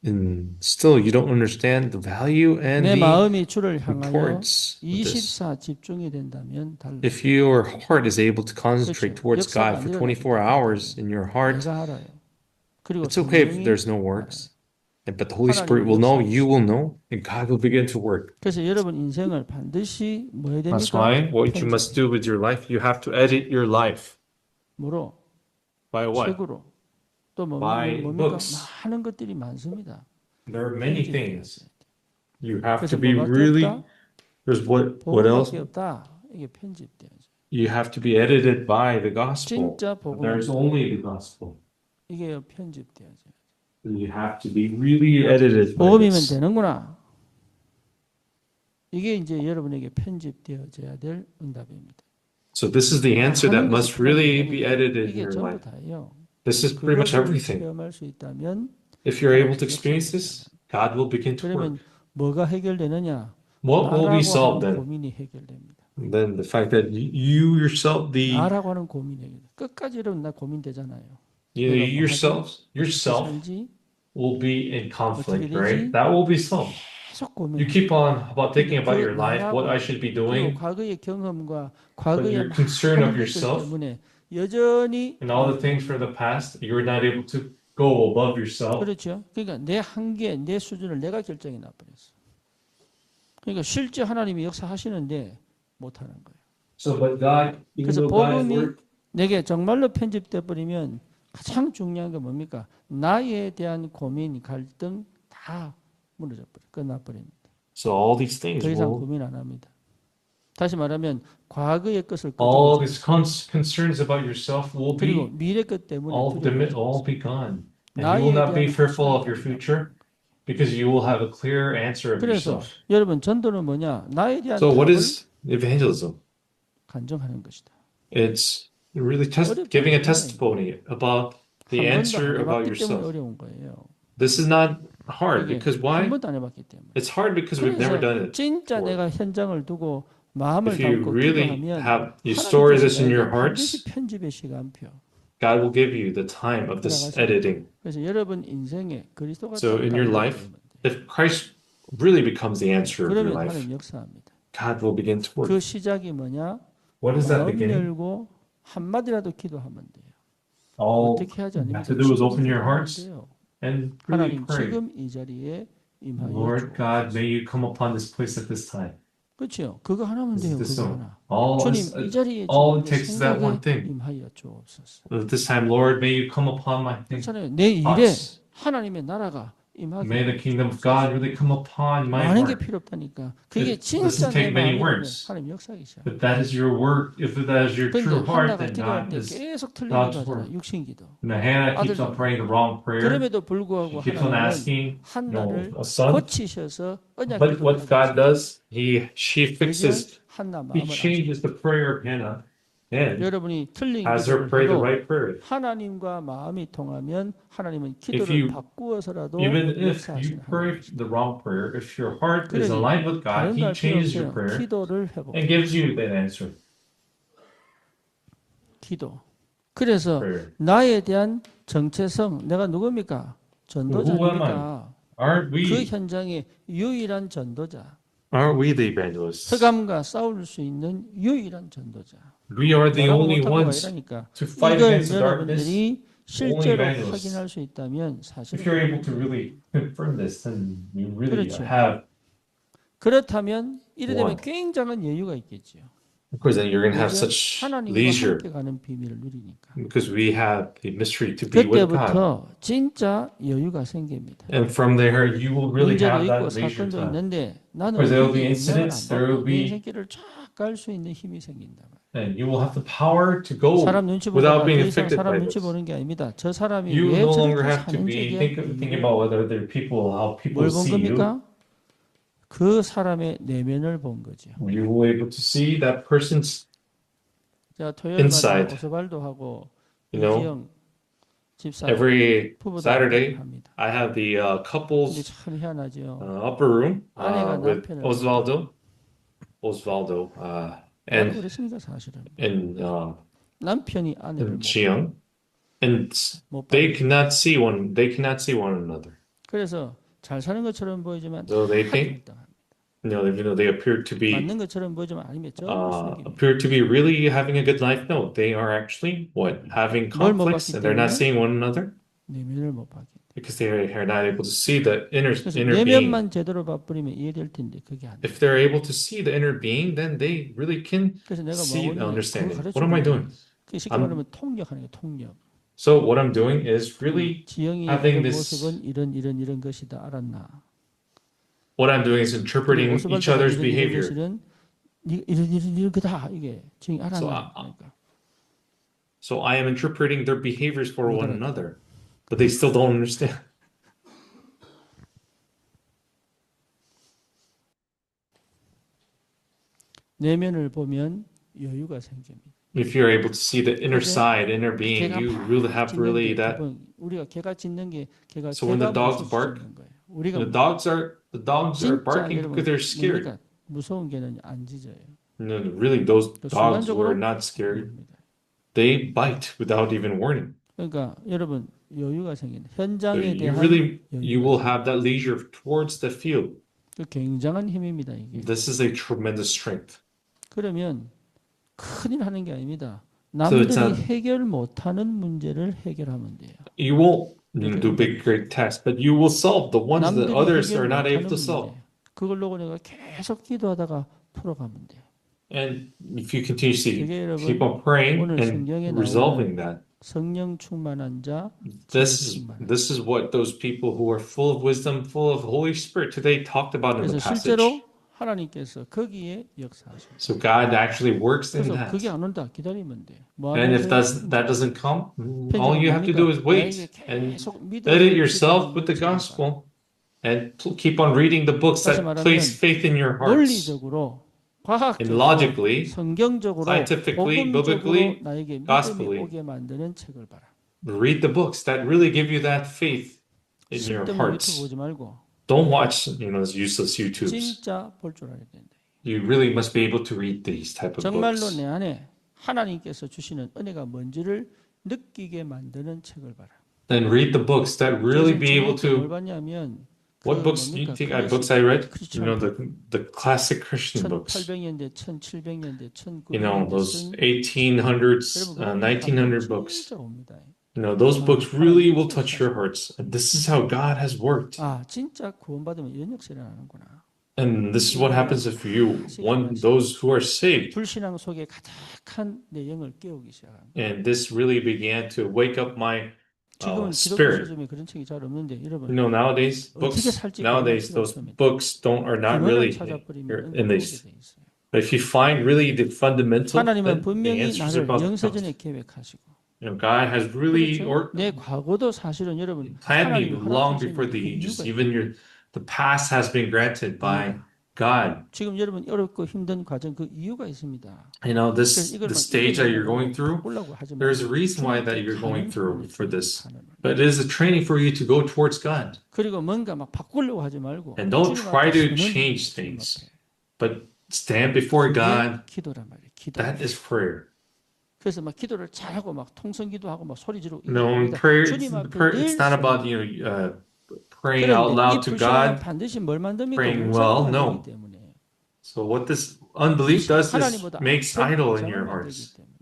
and still you don't understand the value and 내 the 마음이 주를 향하여 importance of this. 24 집중이 된다면 달라. If your heart is able to concentrate 그렇죠. towards 역사가 God for 안 24 hours in your heart, 내가 알아요. 그리고 it's okay if 성령이 there's no works. But the Holy Spirit will know, you will know, and God will begin to work. 그래서 여러분 인생을 반드시 뭐 해야 됩니까? That's why what you must do with your life, you have to edit your life. 뭐로? By what? 책으로. 또 By 뭡니까? books. 많은 것들이 많습니다. There are many things. You have 그래서 to be 뭐밖에 really. 없다? There's what else? 복음밖에 없다. 이게 편집돼야죠. You have to be edited by the gospel. 진짜 복음. There's only the gospel. 이게 편집돼야죠. You have to be really edited by 복음이면 this. 되는구나. 이게 이제 여러분에게 편집되어져야 될 응답입니다. So this is the answer that 하는 must 것이 really 편집되는 be 게 edited in 이게 your 전부 life. 다예요. This is pretty much 그것을 everything. 체험할 수 있다면 If you're able to experience this, God will begin to 그러면 work. 뭐가 해결되느냐? What will be 나라고 solved 하는 then? 고민이 해결됩니다. Then the fact that you yourself, 나라고 하는 고민이 해결. 끝까지 여러분 나 고민되잖아요. yourself, 살지 will be in conflict, 어떻게 right? 되지? That will be solved. 계속 You 고민하는 keep on about thinking about 그 your life, what I 나라고 should be 그리고 doing, 과거의 경험과 but 과거의 you're concerned of 많은 것들 yourself 때문에 여전히 and all the things from the past. You're not able to go above yourself. 그렇죠. 그러니까 내 한계, 내 수준을 내가 결정해 놔버렸어. 그러니까 실제 하나님이 역사하시는데 못하는 거예요. So, but God, even 그래서 though God is 복음이 work, 내게 정말로 편집돼 버리면 가장 중요한 게 뭡니까? 나에 대한 고민, 갈등 다 무너져 버려, 끝나버립니다. so all these things 더 이상 will, 고민 안 합니다. 다시 말하면 과거의 것을 all 끄집어져 these concerns about yourself will 그리고 be 미래 것 때문에 all be 두려워하지 gone. And you will 나에 not be 대한 fearful of 확신을 your 갖는다. future because you will have a clear answer of 그래서 yourself. 여러분 전도는 뭐냐? 나에 대한 So, what 답을 is evangelism? 간증하는 것이다. It's really 어렵지 giving a 않습니다. testimony about the 한 번도 안 answer about 해봤기 때문에 yourself. 어려운 거예요. This is not hard 이게 because 한 why? 번도 안 해봤기 때문에. It's hard because we've never 그래서 done it 진짜 before. 내가 현장을 두고 마음을 If you 담고 really 기도하면 you store this 하나님께서 in your 내게 반드시 hearts, 편집의 시간표 God will give you the time of this 허락하십니다. editing. 그래서 여러분 인생에 그리스도가 So in your 답이 life, 되면 돼요. if Christ really becomes the answer of your 그러면 life, 하나님 역사합니다. God will begin to work. 그 시작이 뭐냐? What is that 마음 beginning? 열고 한마디라도 기도하면 돼요. All 어떻게 하지 you 않으면 have to do is 지금 open your 기도하면 hearts 돼요. and really 하나님 pray. 지금 이 자리에 임하여 Lord God, 주옵소서. may you come upon this place at this time. 그렇죠. 그거 하나면 This is 돼요. the 그거 song. 하나. All 주님 이 자리에 all 지금 it 내 takes is that one 생각에 thing. 임하여 주옵소서. At this time, Lord, may you come upon my 그렇잖아요. 내 일에 thoughts. 하나님의 나라가 임하게 May the 하여 kingdom of 주옵소서. God really come upon my 많은 게 heart. 필요 없다니까. 그게 It 진짜 doesn't 내 take many 마음이라면 words. 하나님 역사이셔. If that is your work, if that is your 그런데 true heart, 한나가 then 기도할 God 때 is 계속 틀린 God's 기도 하잖아. work. 육신기도. And Hannah keeps on praying the wrong prayer. 그럼에도 She 불구하고 keeps on 하나님은 asking, 한나를 a son. 고치셔서 언약 But 기도를 what 하게 God 하시고 does, she 그저 fixes, 한나 He 마음을 changes the prayer of Hannah and 여러분이 틀린 has her 기도를 pray the 해도 right prayer. 하나님과 마음이 통하면 하나님은 If 기도를 you, 바꾸어서라도 even if you 역사하시는 pray 하나님이시다. the wrong prayer, if your heart is 그러니 aligned with God, 다른 거 He 할 필요 changes your 없어요. prayer 기도를 and 회복해. gives you that answer. 기도. 그래서 Prayer. 나에 대한 정체성, 내가 누굽니까? Who am I? 전도자니까. Aren't 그 we? 현장의 유일한 전도자. Aren't we the evangelists? 흑암과 싸울 수 있는 유일한 전도자. We are the 너라고 only 못한 거가 ones 아니라니까. to fight 이걸 against the darkness. 여러분들이 실제로 evangelists. 확인할 수 있다면 If 사실은 you're able to really confirm this, then you really 그렇죠. have. 그렇다면 이래 되면 One. 굉장한 여유가 있겠지요. Of course, then you're going to have 왜죠? such 하나님과 leisure 함께 가는 비밀을 누리니까. because we have the mystery to be with God. 그때부터 진짜 여유가 생깁니다. And from there, you will really 문제도 have 있고 that leisure 사건도 time. 있는데 나는 Because there will 어떻게 be 영향을 안 incidents, there will 받고 내 be, 인생길을 쫙 갈 수 있는 힘이 생긴다. and you will have the power to go 사람 눈치 without 보다가 being 더 이상 affected 사람 by 눈치 this. 보는 게 아닙니다. 저 사람이 You 왜 no longer 저렇게 have to be 사는지에 thinking about whether there are people, how people 뭘 본 see you. 겁니까? 그 사람의 내면을 본 거죠. You will able to see that person's, 제가 토요일마다 inside. 오스발도하고 you know, 이지영 집사 every 부부들 Saturday, 합니다. I have the 근데 couples 참 희한하죠. upper room 아내가 with 남편을 Osvaldo, 나도 and 그랬습니다 사실은. and 남편이 아내를 Jiyoung, and 못 they 봐요. cannot see one. They cannot see one another. 그래서 잘 사는 것처럼 보이지만 So they 아주 think, 불쌍합니다. they appear to be 맞는 것처럼 보이지만 아니면 저 숨깁니다. appear to be really having a good life. No, they are actually what having 뭘 못 conflicts, 봤기 and they're not 때문에? seeing one another 내면을 못 봤기 때문에. because they are not able to see the inner 그래서 being. 내면만 제대로 봐버리면 이해될 텐데 그게 안 돼. If they're able to see the inner being, then they really can 그래서 내가 see and 뭐하냐면 understand 그거 it. What am I doing? 그 쉽게 I'm- 말하면 통역하는 게 통역. So what I'm doing is really 지영이 having 이런 this- 모습은 이런 것이다 알았나? what I'm doing is interpreting each other's behavior. 것은 이런 거다 이게 지영이 알았나? 그러니까. So I am interpreting their behaviors for 못 one 알아듣- another, but they still don't understand. 내면을 보면 여유가 생깁니다. If you're able to see the inner 그죠? side, inner being, 개가 you 막 really have 짖는 really 게 that. 기본, 우리가 개가 짖는 게 개가 So when the 개가 dogs 무서워서 bark, 짖는 거예요. 우리가 The dogs are 진짜 barking 여러분 because they're scared. 뭡니까? 무서운 개는 안 짖어요. No, really, those 그 dogs who 순간적으로 are not scared, 봅니다. they bite without even warning. 그러니까 여러분 여유가 생긴다. So 현장에 you 대한 really, you 여유가 will have that leisure towards the field. 그 굉장한 힘입니다, 이게. This is a tremendous strength. 그러면 큰일 하는 게 아닙니다. So it's 남들이 not, 해결 못하는 문제를 해결하면 돼요. you won't do big, great tasks, but you will solve the ones that 남들이 others 해결 are not able 못하는 to solve. 문제. 그걸로 내가 계속 기도하다가 풀어가면 돼요. And if you continuously 그게 keep 여러분 on praying 오늘 and 성경에 resolving 나오는 that, 성령 충만한 자, this is what those people who are full of wisdom, full of Holy Spirit today talked about in 그래서 the 실제로 passage. 하나님께서 거기에 역사하십니다. So God actually works in 그래서 that. 그게 안 온다 기다리면 돼. 뭐 And if 하면서요? that doesn't come, all 편집은 you have to do is 뭡니까? wait 나에게 and 계속 edit 믿음을 yourself 주시는 with the 책을 봐. gospel and keep on reading the books 다시 that 말하면 place faith in your hearts. 논리적으로 And 과학적으로 logically, 성경적으로 scientifically, 복음적으로 biblically, 나에게 믿음이 gospelly. 오게 만드는 책을 봐라. Read the books that really give you that faith in your 쓸데없는 유튜브 hearts. 보지 말고 Don't watch, those useless YouTubes. 진짜 볼 줄 알아야 된다. You really must be able to read these type of 정말로 books. 내 안에 하나님께서 주시는 은혜가 뭔지를 느끼게 만드는 책을 봐라. Then read the books that really be able 뭘 to. 봤냐면 What 그 books do you 뭡니까? think 클래식 books I read? 크리스천 The classic Christian books. 1800년대, 1700년대, 1900년대 Those 쓴 1800s, 여러분 1900 books. 진짜 옵니다. Those books really will touch your hearts. And this is how God has worked. 아, 진짜 구원받으면 이런 역사가 나는구나. And this is what happens if you, those who are saved. 불신앙 속에 가득한 내 영을 깨우기 시작합니다. And this really began to wake up my 지금은 기독교 spirit. 시점에 그런 책이 잘 없는데 여러분 Nowadays, those books are not really 찾아버리면 in 오게 these. 돼 있어요. But if you find really the fundamental, 하나님은 then the 분명히 answers are 나를 about to come. 영세전에 계획하시고 God has really 그렇죠? 내 과거도 사실은 여러분 planned me 하나님이 long 허락하신 before the 그 ages. 이유가 Even the past has been granted by God. 지금 여러분 어렵고 힘든 과정 그 이유가 있습니다. This the stage that you're going through, 보려고 하지 there's a 말고 reason why that 주님께 you're going 가는 through 하나님을 for this. 가는 거예요. But it is a training for you to go towards God. 그리고 뭔가 막 바꾸려고 하지 말고 And don't 주님 try 앞에 to 서는 change 주님 things. 앞에. But stand before 그게 God. 기도란 말이에요. 기도. That is prayer. 그래서 막 기도를 잘하고 막 통성기도하고 막 소리 지르고 Prayer, 주님 앞에 it's not about praying out 그런데 이 loud to 불신앙은 God. 반드시 뭘 만듭니까? praying well, 우상을 no. 만들기 때문에. So what this unbelief does is 하나님보다 makes 앞선 idol in 우상을 your 만들기 hearts. 때문에.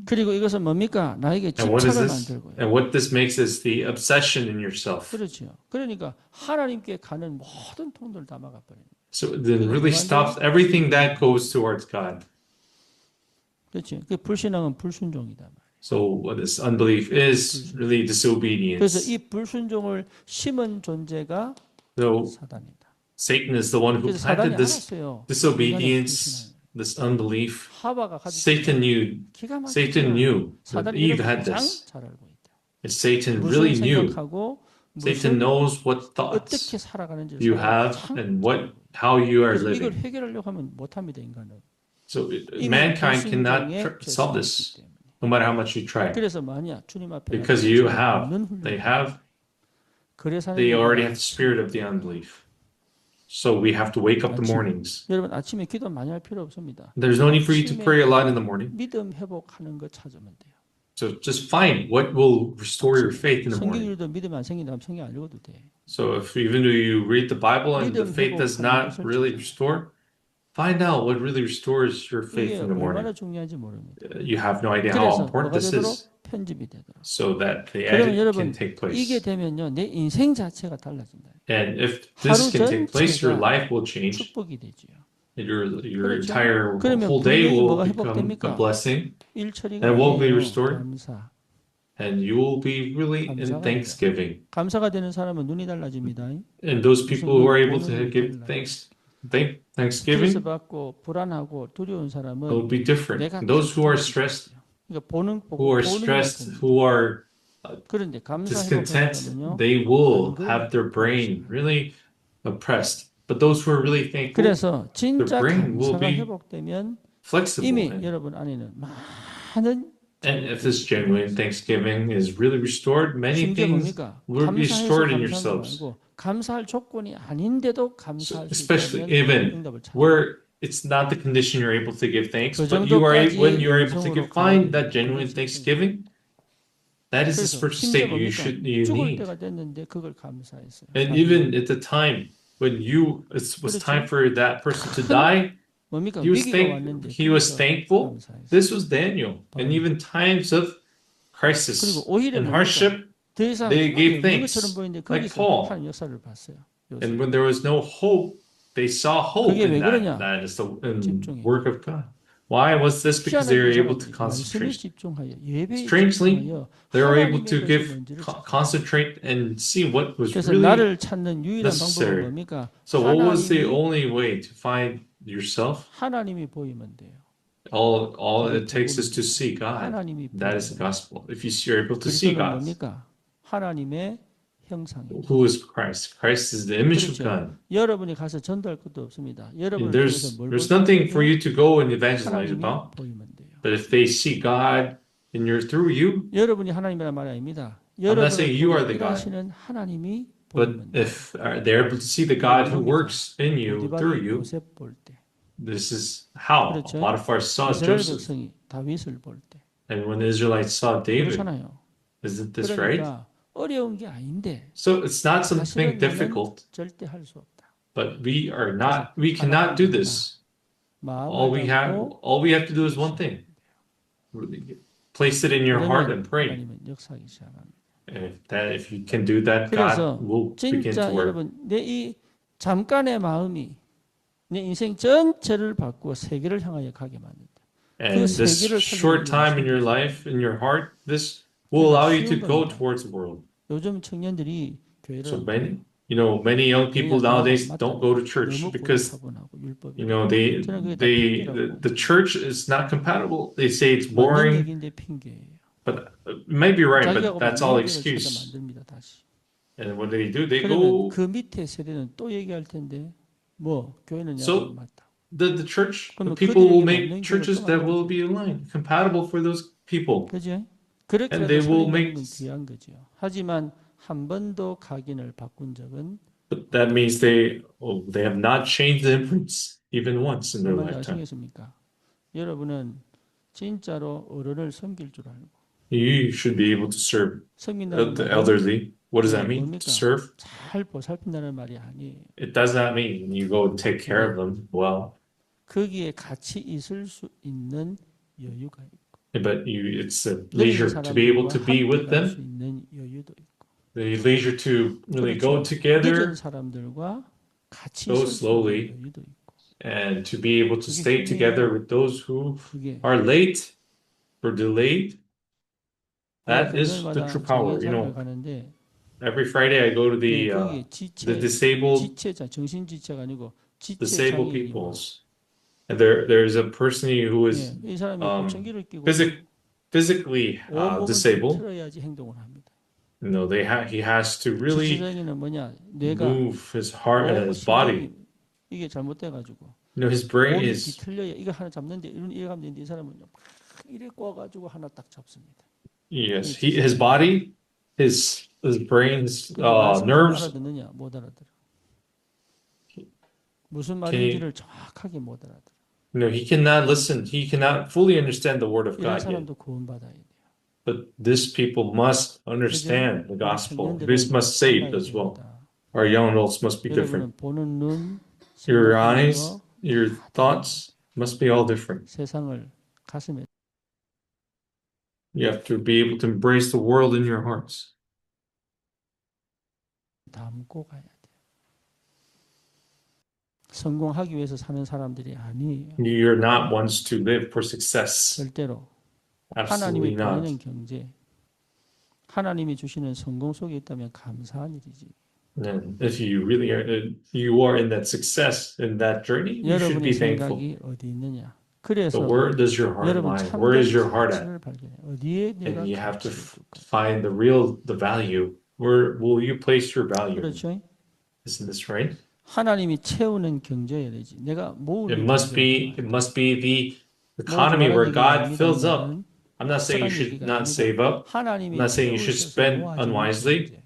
그리고 이것은 뭡니까? 나에게 And what is 집착을 this? 만들고요. And what this makes is the obsession in yourself. 그렇죠. 그러니까 하나님께 가는 모든 통로를 다 막아버리는 거예요. So then really stops everything that goes towards God. 그렇죠. 그 불신앙은 불순종이다 말이에요. So what this unbelief is really 그래서 disobedience. 이 불순종을 심은 존재가 So 사단이다. Satan is the one who 그래서 사단이 planted this 알았어요. disobedience, this unbelief. 하와가 가지고 Satan knew. 기가 막히죠. Satan knew that 사단이 Eve 이런 had 가장 this. 잘 알고 있다. And Satan 무슨 really knew. 생각하고 Satan 무슨 knows what thoughts 어떻게 살아가는지 you have and how you are 이걸 living. 해결하려고 하면 못합니다. 인간은. So 이미 mankind cannot 불순종에 solve 죄성이 this, 있기 때문에. no matter how much you try. 그래서 만약 주님 앞에 Because 나가서 you 죄가 have, 없는 훈련을 they have, 그래서 they 하나님은 already have the spirit of the unbelief. So we have to wake up the mornings. 여러분 아침에 기도 많이 할 필요 없습니다. There's no need for you to pray a lot in the morning. 믿음 회복하는 거 찾으면 돼요. So just find what will restore your faith in the 성경 morning. 읽어도 믿음 안 생긴다면 성경 안 읽어도 돼. So if even though you read the Bible and the faith does not really restore, find out what really restores your faith 이게 in the morning. 얼마나 중요한지 모릅니다. You have no idea how 그래서 important 뭐가 this 되도록 is. 편집이 되도록. So that the 그러면 edit 여러분 can take 이게 place. 되면요 내 인생 자체가 달라진다. And if this can take place, your life will change. 축복이 되지요. Your 그렇죠. entire 그러면 whole day 분명히 will 뭐가 become 회복됩니까? a blessing, 일처리가 And what will be 아니에요. restored? 감사. and you will be really in 감사가 thanksgiving. 감사가 되는 사람은 눈이 달라집니다. And those people who are able to 보는 give 눈이 thanksgiving 스트레스 받고 불안하고 두려운 사람은 will be different. 내가 Those who are stressed, 그러니까 보는 who are stressed, who are 그런데 감사 discontent, 회복하면요. they will have their brain really oppressed. But those who are really thankful, 그래서 진짜 brain will 감사가 be 회복되면 flexible. 이미 And 여러분 안에는 많은 if this genuine thanksgiving is really restored, many 심지어 things 뭡니까? will be 감사해서 restored in 감사한 거 yourselves. 말고 감사할 조건이 아닌데도 감사할 수 Especially 있다면 even 응답을 찾는 where it's not the condition you're able to give thanks, 그 but you are 정도까지 when you're able to 영성으로 find 가야 that genuine 돼요. thanksgiving, That is the 그래서 spiritual 심지어 state you 뭡니까? 죽을 need. 때가 됐는데 그걸 감사했어요. And even at the time when it was time 그렇죠? for that person to 큰 die, 뭡니까? he was 위기가 왔는데 he was 거기서 thankful. 감사했어요. This was Daniel. And 바울. even times of 그리고 crisis 오히려 and 뭡니까? hardship, 더 이상 they 희망이 gave 없는 것처럼 thanks, 보이는데 like 거기서 Paul. 하나님 역사를 봤어요. And 요셉. when there was no hope, they saw hope 그게 in 왜 that. 그러냐? That is the 집중해. work of God. Why was this? Because they 희한하게 were 이 able to 사람이 말씀에 concentrate. 집중하여 예배에 Strangely, 집중하여 they were able 하나님의 to 것이 뭔지를 찾아. concentrate and see what was 그래서 really 나를 찾는 유일한 방법은 necessary. 뭡니까? So what was the 하나님이 only way to find yourself? 하나님이 보이면 돼요. All 그게 it takes is to 복음입니다. see God. 하나님이 That is the 보이면 gospel. If you're able to see 그리스도는 God, 뭡니까? 하나님의 형상입니다. who is Christ? Christ is the image of 그렇죠. God. 여러분이 가서 전도할 것도 없습니다. And 여러분을 통해서 뭘 there's 볼 nothing for 수 you to go and evangelize 하나님이 about. 보이면 돼요. But if they see God through you, 여러분이 하나님이란 말이 아닙니다. I'm not 여러분을 saying you are 통해 the God. 일하시는 하나님이 But 보이면 돼요. if they're able to see the God who works in you, through 보디발이 you, 요셉 볼 때, this is how 그렇죠. Potiphar saw 이스라엘 Joseph. 백성이 다윗을 볼 때, And when the Israelites saw David, 그렇잖아요. isn't this right? 그러니까 어려운 게 아닌데 So it's not 사실은 something 나는 difficult, 절대 할 수 없다. but we cannot do this. All 마음을 담고 all we have to do is one thing. Place it in your heart and 그러면 pray. 하나님은 역사하기 시작합니다. And if you can do that, 그래서 God will begin to 진짜 work. 여러분 내 이 잠깐의 마음이 내 인생 전체를 바꾸어 세계를 향하여 가게 만든다. And this short time in your life, in your heart, this will allow you to go towards the world. 요즘 청년들이 교회를 So 안 many, 가요. many young people 왜냐하면 nowadays 맞다고. don't go to church 너무 because 고집하고 율법이 they 저는 그게 다 핑계라고. the church is not compatible. They say it's 맞는 boring, 얘기인데 핑계예요. but it may be right, but 자기하고 that's 맞는 all 얘기를 찾아 excuse. 만듭니다 다시. And what do? They 그러면 go. 그 밑에 세대는 또 얘기할 텐데 뭐 교회는 So, 약간 맞다. The church, the 그러면 people will 그들에게 make 맞는 churches 교회를 that 또 will 만들어서 be aligned, compatible for those people. 그죠? And 그렇게라도 they will 살린다는 make. 건 귀한 거죠. 하지만 한 번도 각인을 바꾼 적은 But that means they have not changed the imprints even once in their 정말 lifetime. 아시겠습니까? 여러분은 진짜로 어른을 섬길 줄 알고 You should be able to serve 섬긴다는 the 말은 elderly. What does that mean? 뭡니까? To serve? 잘 보살핀다는 말이 아니에요. It does not mean you go take care of them well, 거기에 같이 있을 수 있는 여유가 있고 but it's a 늙은 leisure to be able 사람들과 to be 함께 with 갈 수 them, 있는 여유도 있고 the leisure to really go 그렇죠. together 늦은 사람들과 같이 go 있을 수 slowly. 있는 여유도 있고 and to be able to 그게 stay 힘이에요. together with those who 그게 are late or delayed. That is the 금요일마다 true power. 장애사를 가는데 Every Friday I go to 거기 the disabled 지체자 정신 지체가 아니고 지체 disabled 장애인이 peoples, and there's a person who is 이 사람이 um, 보청기를 끼고 physically 온몸을 disabled. 틀어야지 행동을 합니다. He has to really 지체장애는 뭐냐? 뇌가 move his heart and 너무 his body. 신경이 이게 잘못돼가지고 His brain 몸이 is 뒤틀려야 이거 하나 잡는데 이래 가면 되는데 이 사람은 막 이래 꼬아가지고 하나 딱 잡습니다. yes. His body, his brain, his 말씀을 nerves. 알아듣느냐? 못 알아들어. 무슨 Can you- 말인지를 정확하게 못 알아들어. He cannot listen. He cannot fully understand the word of 이런 God yet. 사람도 구원받아야 돼요. But these people must understand the gospel. This must save as well. Our young adults must be different. 여러분은 보는 눈, Your 생각하는 eyes, 거, your thoughts must be all different. 세상을 가슴에 You have to be able to embrace the world in your hearts. 담고 가야 돼요. 성공하기 위해서 사는 사람들이 아니에요. You're not ones to live for success. 절대로. Absolutely 하나님이 not. 보내는 경제, 하나님이 주시는 성공 속에 있다면 감사한 일이지. And if you really are in that success, in that journey, you should be 여러분의 thankful. 생각이 어디 있느냐? But 그래서 where does your heart 여러분 lie? 참된 Where is your heart at? 가치를 발견해. 어디에 내가 And you have to 가치를 둘까? find the value. Where will you place your value? 그렇죠? Isn't this right? 하나님이 채우는 경제여야 되지. 내가 모으는 It must be the economy where God fills up. I'm not saying you should not save up. 하나님이 I'm not saying you should spend unwisely,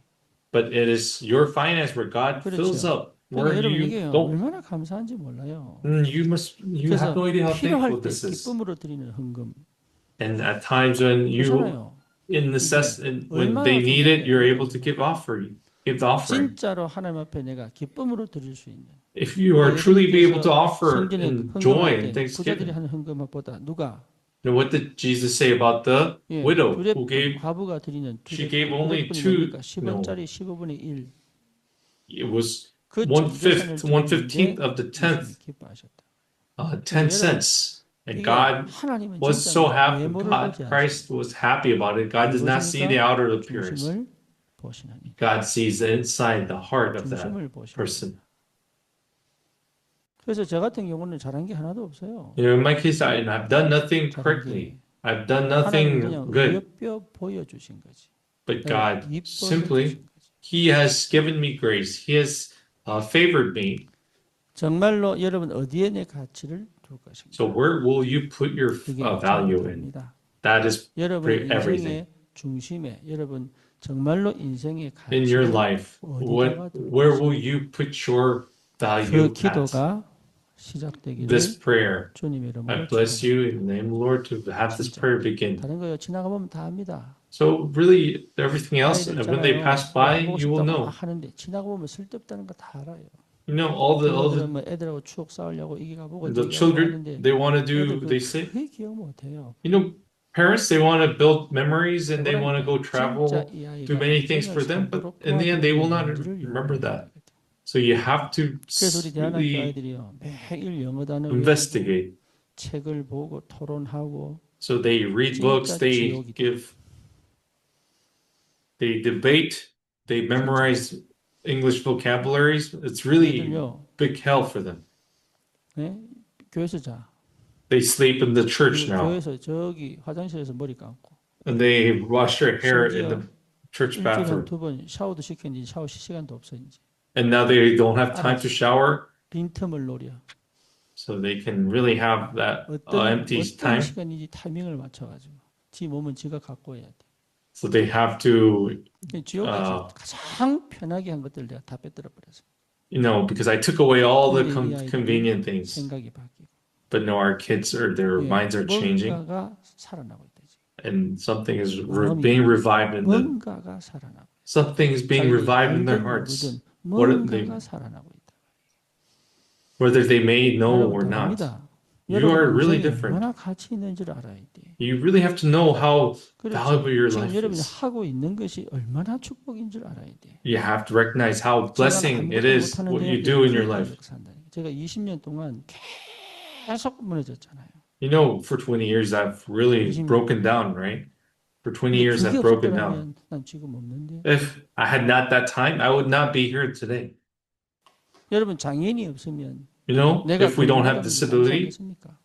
but it is your finance where God fills up. Where 여러분 you 이게 don't, 얼마나 감사한지 몰라요. you 그래서 have no idea how 필요할 thankful 때 this is. 기쁨으로 드리는 헌금. And at times when you 그렇잖아요. when they need it, you're able to give the offering. 진짜로 하나님 앞에 내가 기쁨으로 드릴 수 있는. If you are truly be able to offer 성전에 in joy 헌금할 and 때 부자들이 thanksgiving. 하는 헌금보다 누가 Now, what did Jesus say about the widow who gave? 과부가 드리는 She gave only 뭡니까? 2. 10원짜리 15분의 1. It was 그 1/5, 전 재산을 1/15 of the 주님이 10th, 기뻐하셨다. 10 cents. And 이게 God 하나님은 was 진짜 so happy. 외모를 God, 보지 Christ was happy about it. God does not see the outer appearance. 중심을 보시나니. God sees the inside, the heart of that 중심을 보시나니. person. 그래서 저 같은 경우는 잘한 게 하나도 없어요. In my case, I've done nothing correctly. I've done 하나님 nothing 그냥 good. 의협뼈 보여주신 거지. But 내가 God 이뻐해 simply, 주신 거지. He has given me grace. He has favored me. 정말로 여러분 어디에 내 가치를 둘 것인가? So where will you put your 그게 value in? 중요합니다. That is 여러분 everything. 인생의 중심에 여러분 정말로 인생의 In your 가치를 life, 어디다가 둘 where 것인가? will you put your 그 value at? 기도가 시작되기를 This prayer, 주님의 이름으로 I bless 축원합니다. you in the name of the Lord to have this prayer begin. 다른 거요 지나가 보면 다 압니다. So really, everything else, 아이들 when they 있잖아요. pass by, 보고 you will 싶다고 know. 막 하는데 지나가 보면 쓸데없다는 거 다 알아요. You know all 부모들은 the 뭐 애들하고 추억 쌓으려고 이게 가보고 the 저기 가보고 children 하는데 they want to 애들 do. They say, 그게 기억 못해요. you know, parents they want to build memories and they want to go 진짜 travel, 이 아이가 do many things for them, but 살도록 in the end they will not 도와주는 remember that. 영어를 So you have to 그래서 우리 대한학교 really 아이들이요 매일 영어 단어 외우고 investigate. 책을 보고 토론하고 So they read 진짜 books, they 지옥이다. they debate, they memorize English vocabularies. It's really 애들요 big hell for them. 네? 교회에서 자 They sleep in the church now, 교회에서 저기 화장실에서 머리 감고 and they wash their hair in the church 일주일에 bathroom. 두 번 샤워도 시켰는지 샤워 시간도 없어 이제 And now they don't have time to shower, 빈틈을 노려 so they can really have that empty 어떤 time. 시간인지 타이밍을 맞춰가지고 지 몸은 지가 갖고 해야 돼. So they have to, 지옥에서 가장 편하게 한 것들 내가 다 빼들어 버렸어. because I took away all the 이 아이들이 convenient things. 생각이 바뀌고. But no, our kids their minds are changing, 뭔가가 살아나고 있다지. and something is being revived in them. 뭔가가 살아나고. Something is being revived in their hearts. What are they? 뭔가가 살아나고 있다. Whether they may know or 여러분 not, 다릅니다. you are really 여러분 different. 얼마나 가치 있는지를 알아야 돼. You really have to know how valuable your 지금 life 여러분이 is. 하고 있는 것이 얼마나 축복인 줄 알아야 돼. You have to recognize how blessing it is what you do in your life. 제가 20년 동안 계속 무너졌잖아요. You know, for 20 years I've really broken down, right? For 20 years I've broken down. 난 지금 없는데. If I had not that time, I would not be here today. 여러분 장애인이 없으면 You know, 내가 if we don't have 건강하다고 disability, 생각하겠습니까?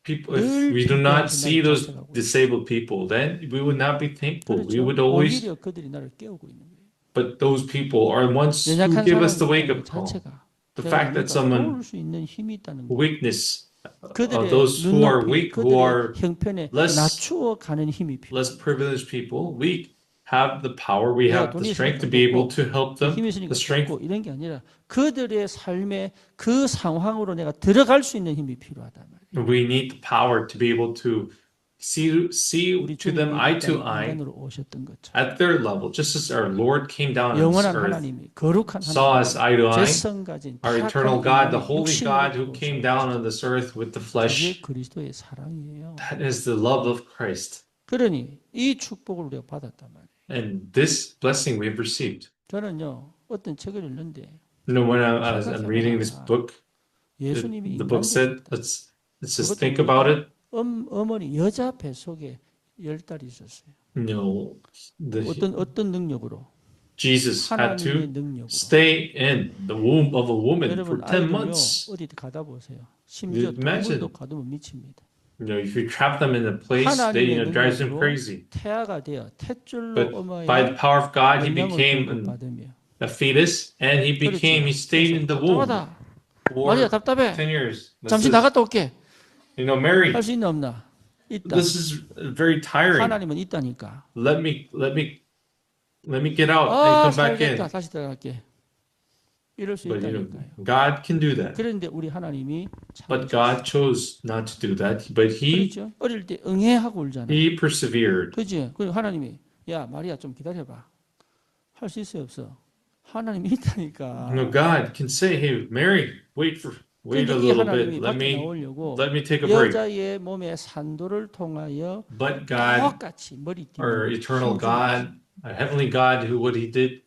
people, if we do not see those disabled people, then we would not be thankful. We would always, 오히려 그들이 나를 깨우고 있는 거예요. but those people are the ones who 연약한 give us the 사람이 wake up call. 자체가 The fact that someone, 도울 수 있는 힘이 있다는 거. weakness, 그들의 those who are 눈높이, weak, who are 그들의 형편에 less- 낮추어 가는 힘이 필요해요. less privileged people, we have the power, we 내가 have the 돈이 strength to 있으니까 be able 좋고, to help them, 힘이 있으니까 the strength. 좋고 이런 게 아니라 그들의 삶의 그 상황으로 내가 들어갈 수 있는 힘이 필요하단 말이에요. We need the power to be able to see 우리 to them 주님이 eye to 이 땅에 eye 인간으로 오셨던 것처럼 at their level, just as our Lord came down on this 영원한 earth, 하나님이 거룩한 saw us eye to 하나님, eye, 재성 가진 our 타락한 eternal God, the 인간이 holy 육신으로 God who 들어오신 came 거죠. down on this earth with the 그게 flesh. 그리스도의 사랑이에요. That is the love of Christ. 그러니 이 축복을 우리가 받았단 말이에요. And this blessing we've received. 저는요 어떤 책을 읽는데 You know, when I'm reading this book, 예수님이 the book said, 인간적이었다. let's just think about it. 어머니 여자 뱃속에 10달이 있었어요. You know, 어떤 능력으로? Jesus had 하나님의 to 능력으로. stay in the womb of a woman for 여러분 10 아이들요 months. 어디 가다 보세요. 심지어 Imagine. 동물도 가두면 미칩니다. You know, if you trap them in a place, they drives them crazy. 태아가 되어 탯줄로 But 어머니의 by the power of God, he 영향을 became 받으며 a fetus, and he stayed in the womb 답답하다. for 마리아 답답해. 10 years. 잠시 나갔다 올게. You know, Mary, 할 수 있나 없나? 있다. this is very tiring. 하나님은 있다니까. Let me get out and come back in. 살겠다. 다시 들어갈게. 이럴 수 But 있다니까요. God can do that. 그런데 우리 하나님이 But God chose not to do that. But 그렇죠. 어릴 때 응애하고 울잖아. He persevered. 그지? 그리고 하나님이 야 마리아 좀 기다려봐. 할 수 있어요 없어? 하나님이 있다니까. God can say, "Hey, Mary, wait a 그런데 이 little bit. 하나님이 밖에 나오려고 Let me take a break." 여자의 몸에 산도를 통하여 But God, 똑같이 머리띠 our eternal God, our heavenly God, who what He did,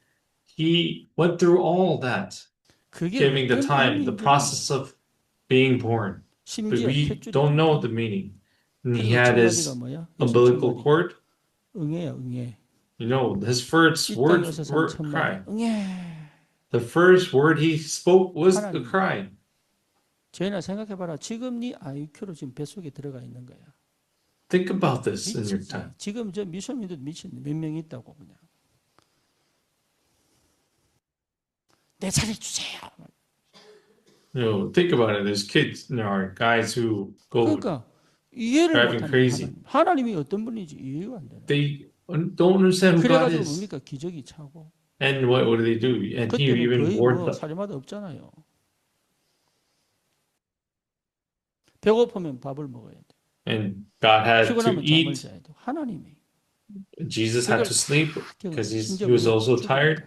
He went through all that, 그게 giving the 어떤 time, the 의미인지 process of being born. But 심지어 we 탯줄이 don't know the meaning. And He 그리고 had 첫 마디가 His 뭐야? umbilical 첫 마디. cord. 응애야 응애. His first 이 words 땅에서 산 were 첫 cry. 마디. 응애. The first word He spoke was a 하나님. cry. 저희나 생각해봐라. 지금 네 IQ로 지금 뱃속에 들어가 있는 거야. Think about this in your 미치지. time. 지금 저 미소민도 미친 몇 명 있다고 그냥. 내 자리 주세요. Think about it. There's kids, there are guys who go, 그러니까 이해를 driving 못하는 crazy. 하나님이 어떤 분인지 이해가 안 되는. they don't understand who God 그래가지고 is. 뭡니까 기적이 차고. And what do they do? And He 그때는 even 거의 warned 뭐 them. 사례마다 없잖아요. 배고프면 밥을 먹어야 돼. And God had to 피곤하면 잠을 eat. 자야 돼. 하나님이. Jesus had to sleep because he was 심지어 also tired.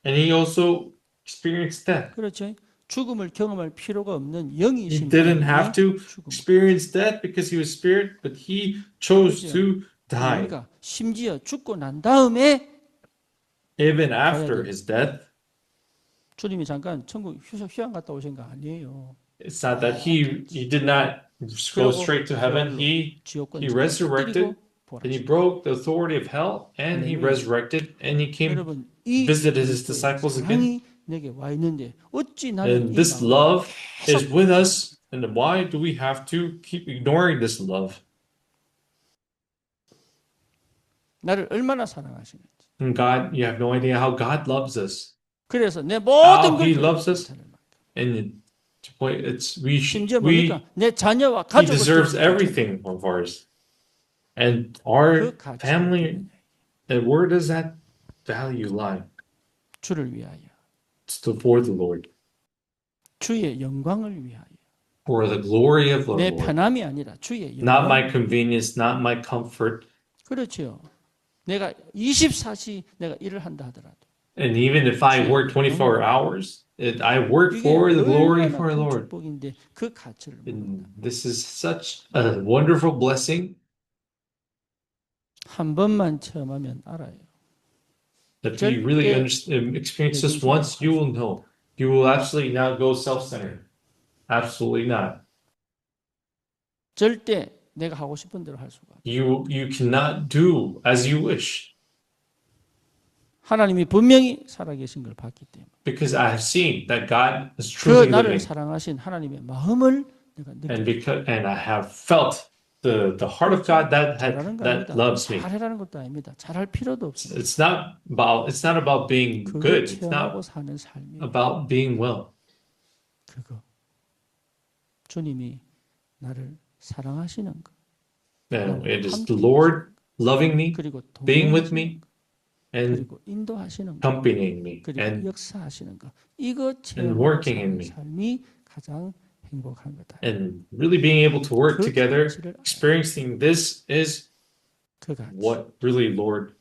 And He also experienced death. 그렇죠. 죽음을 경험할 필요가 없는 He 영이신 didn't have to 하나님이 죽음을. experience death because He was spirit, but He chose 그렇죠. to die. 그러니까 심지어 죽고 난 다음에 Even after 가야 돼. His death. 주님이 잠깐 천국 휴양 갔다 오신 거 아니에요. It's not that He did not go straight to heaven. He resurrected. And He broke the authority of hell, and He resurrected, and He came, 여러분 이 visited His disciples again. 사랑이 내게 와 있는데 어찌 나는 And 이 this 마음을 love is with us. And why do we have to keep ignoring this love? 나를 얼마나 사랑하시는지. And God, you have no idea how God loves us. 그래서 내 모든 걸 He loves us. 못하는 만큼. And 심지어 뭡니까? 내 자녀와 He 가족을 deserves 드리는 everything of ours. And our 그 가치를 family, 드리는 and where does that value lie? 주를 위하여. It's for the Lord. 주의 영광을 위하여. For the glory of the 내 Lord. 편함이 아니라 주의 Not my 영광. convenience, not my comfort. 그렇죠. 내가 24시 내가 일을 한다 하더라도 And even if I work 24 hours, I work 이게 for the glory 얼마나 of our 큰 Lord. 축복인데 그 가치를 And 모른다. this is such a wonderful blessing 한 번만 체험하면 알아요. that if you really experience this once, you will know. You will absolutely not go self-centered. Absolutely not. 절대 내가 하고 싶은 대로 할 수가 없어요. You cannot do as you wish. 하나님이 분명히 살아계신 걸 봤기 때문에 Because I have seen that God is 그 truly 나를 living. 사랑하신 하나님의 마음을 내가 느꼈어요. And I have felt the heart of God that loves me. 잘하라는 것도 아닙니다. 잘할 필요도 없어요. It's not about being 그거 good. It's 체험하고 not 사는 삶이 about being well. 그거. 주님이 나를 사랑하시는 것. No, it is the Lord loving me, 그리고 being with 동행하시는 me, 것. and 그리고 인도하시는 것. accompanying me, 그리고 and 역사하시는 것. 이거 working in 체험하는 me. 삶이 가장 행복한 거다. and really being able to work 그 together, 가치를 알아요. experiencing this is 그 가치. what really Lord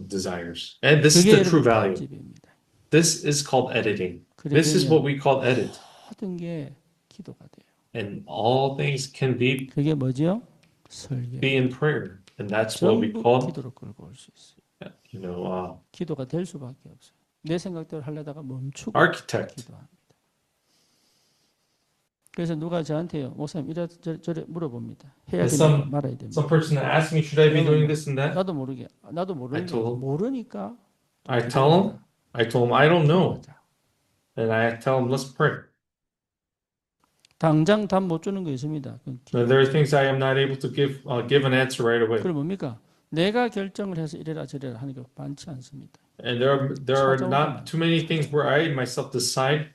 desires. And this is 그게 the true 여러분 value. 편집입니다. This is called editing. This is what we call edit. 모든 게 기도가 돼요. And all things can be 그게 뭐죠? 설계. in prayer. And that's what we 전부 call, 기도로 끌고 올 수 있어요. 기도가 될 수밖에 없어요. 내 생각대로 하려다가 멈추고 architect. 기도합니다. 그래서 누가 저한테요, 목사님 이래저래 물어봅니다. 해야 됩니까? 말아야 됩니까? Some person asked me, should I be doing this and that? 나도 모르는데 모르니까 I told him, I don't know. And I tell him, let's pray. 당장 답 못 주는 거 있습니다. And there are things I am not able to give an answer right away. 그럼 뭡니까? 내가 결정을 해서 이래라 저래라 하는 거 많지 않습니다. And there are not too many things where I myself decide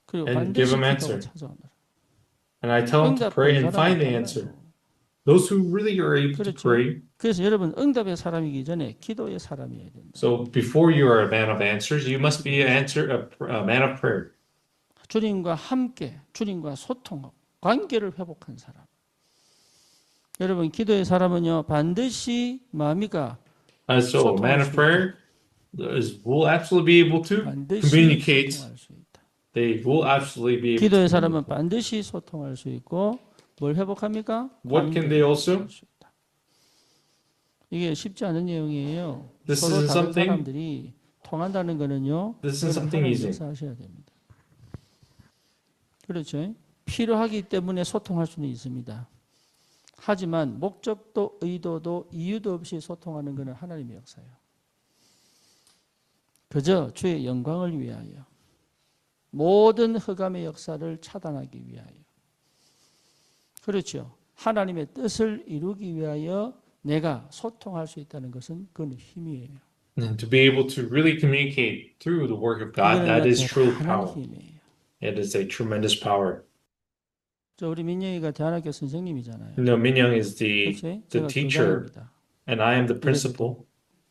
그리고 and 반드시 give them 기도가 answer. 찾아오느라. And I tell them to pray and find the answer. Those who really are able to pray. 그래서 여러분 응답의 사람이기 전에 기도의 사람이어야 된다. So before you are a man of answers, you must be a man of prayer. 주님과 함께 주님과 소통하고 관계를 회복한 사람. 여러분 기도의 사람은요 반드시 뭡니까? So a man of prayer will absolutely be able to 반드시 communicate. 소통할 수 있다. They will absolutely be able to 기도의 사람은 communicate. 반드시 소통할 수 있고 뭘 회복합니까? What can they also? 관계를 회복할 수 있다. 이게 쉽지 않은 내용이에요. This 서로 isn't 다른 something- 사람들이 통한다는 거는요. This isn't something 하나님 easy. 역사하셔야 됩니다. 그렇죠. 필요하기 때문에 소통할 수는 있습니다. 하지만 목적도 의도도 이유도 없이 소통하는 것은 하나님의 역사예요. 그저 주의 영광을 위하여 모든 흑암의 역사를 차단하기 위하여 그렇죠. 하나님의 뜻을 이루기 위하여 내가 소통할 수 있다는 것은 그건 힘이에요. And to be able to really communicate through the work of God, that is true 대단한 power. 힘이에요. It is a tremendous power. 저 우리 민영이가 대안학교 선생님이잖아요. You know, Minyoung is the 그렇지? the 제가 teacher, 교장입니다. and I am the principal.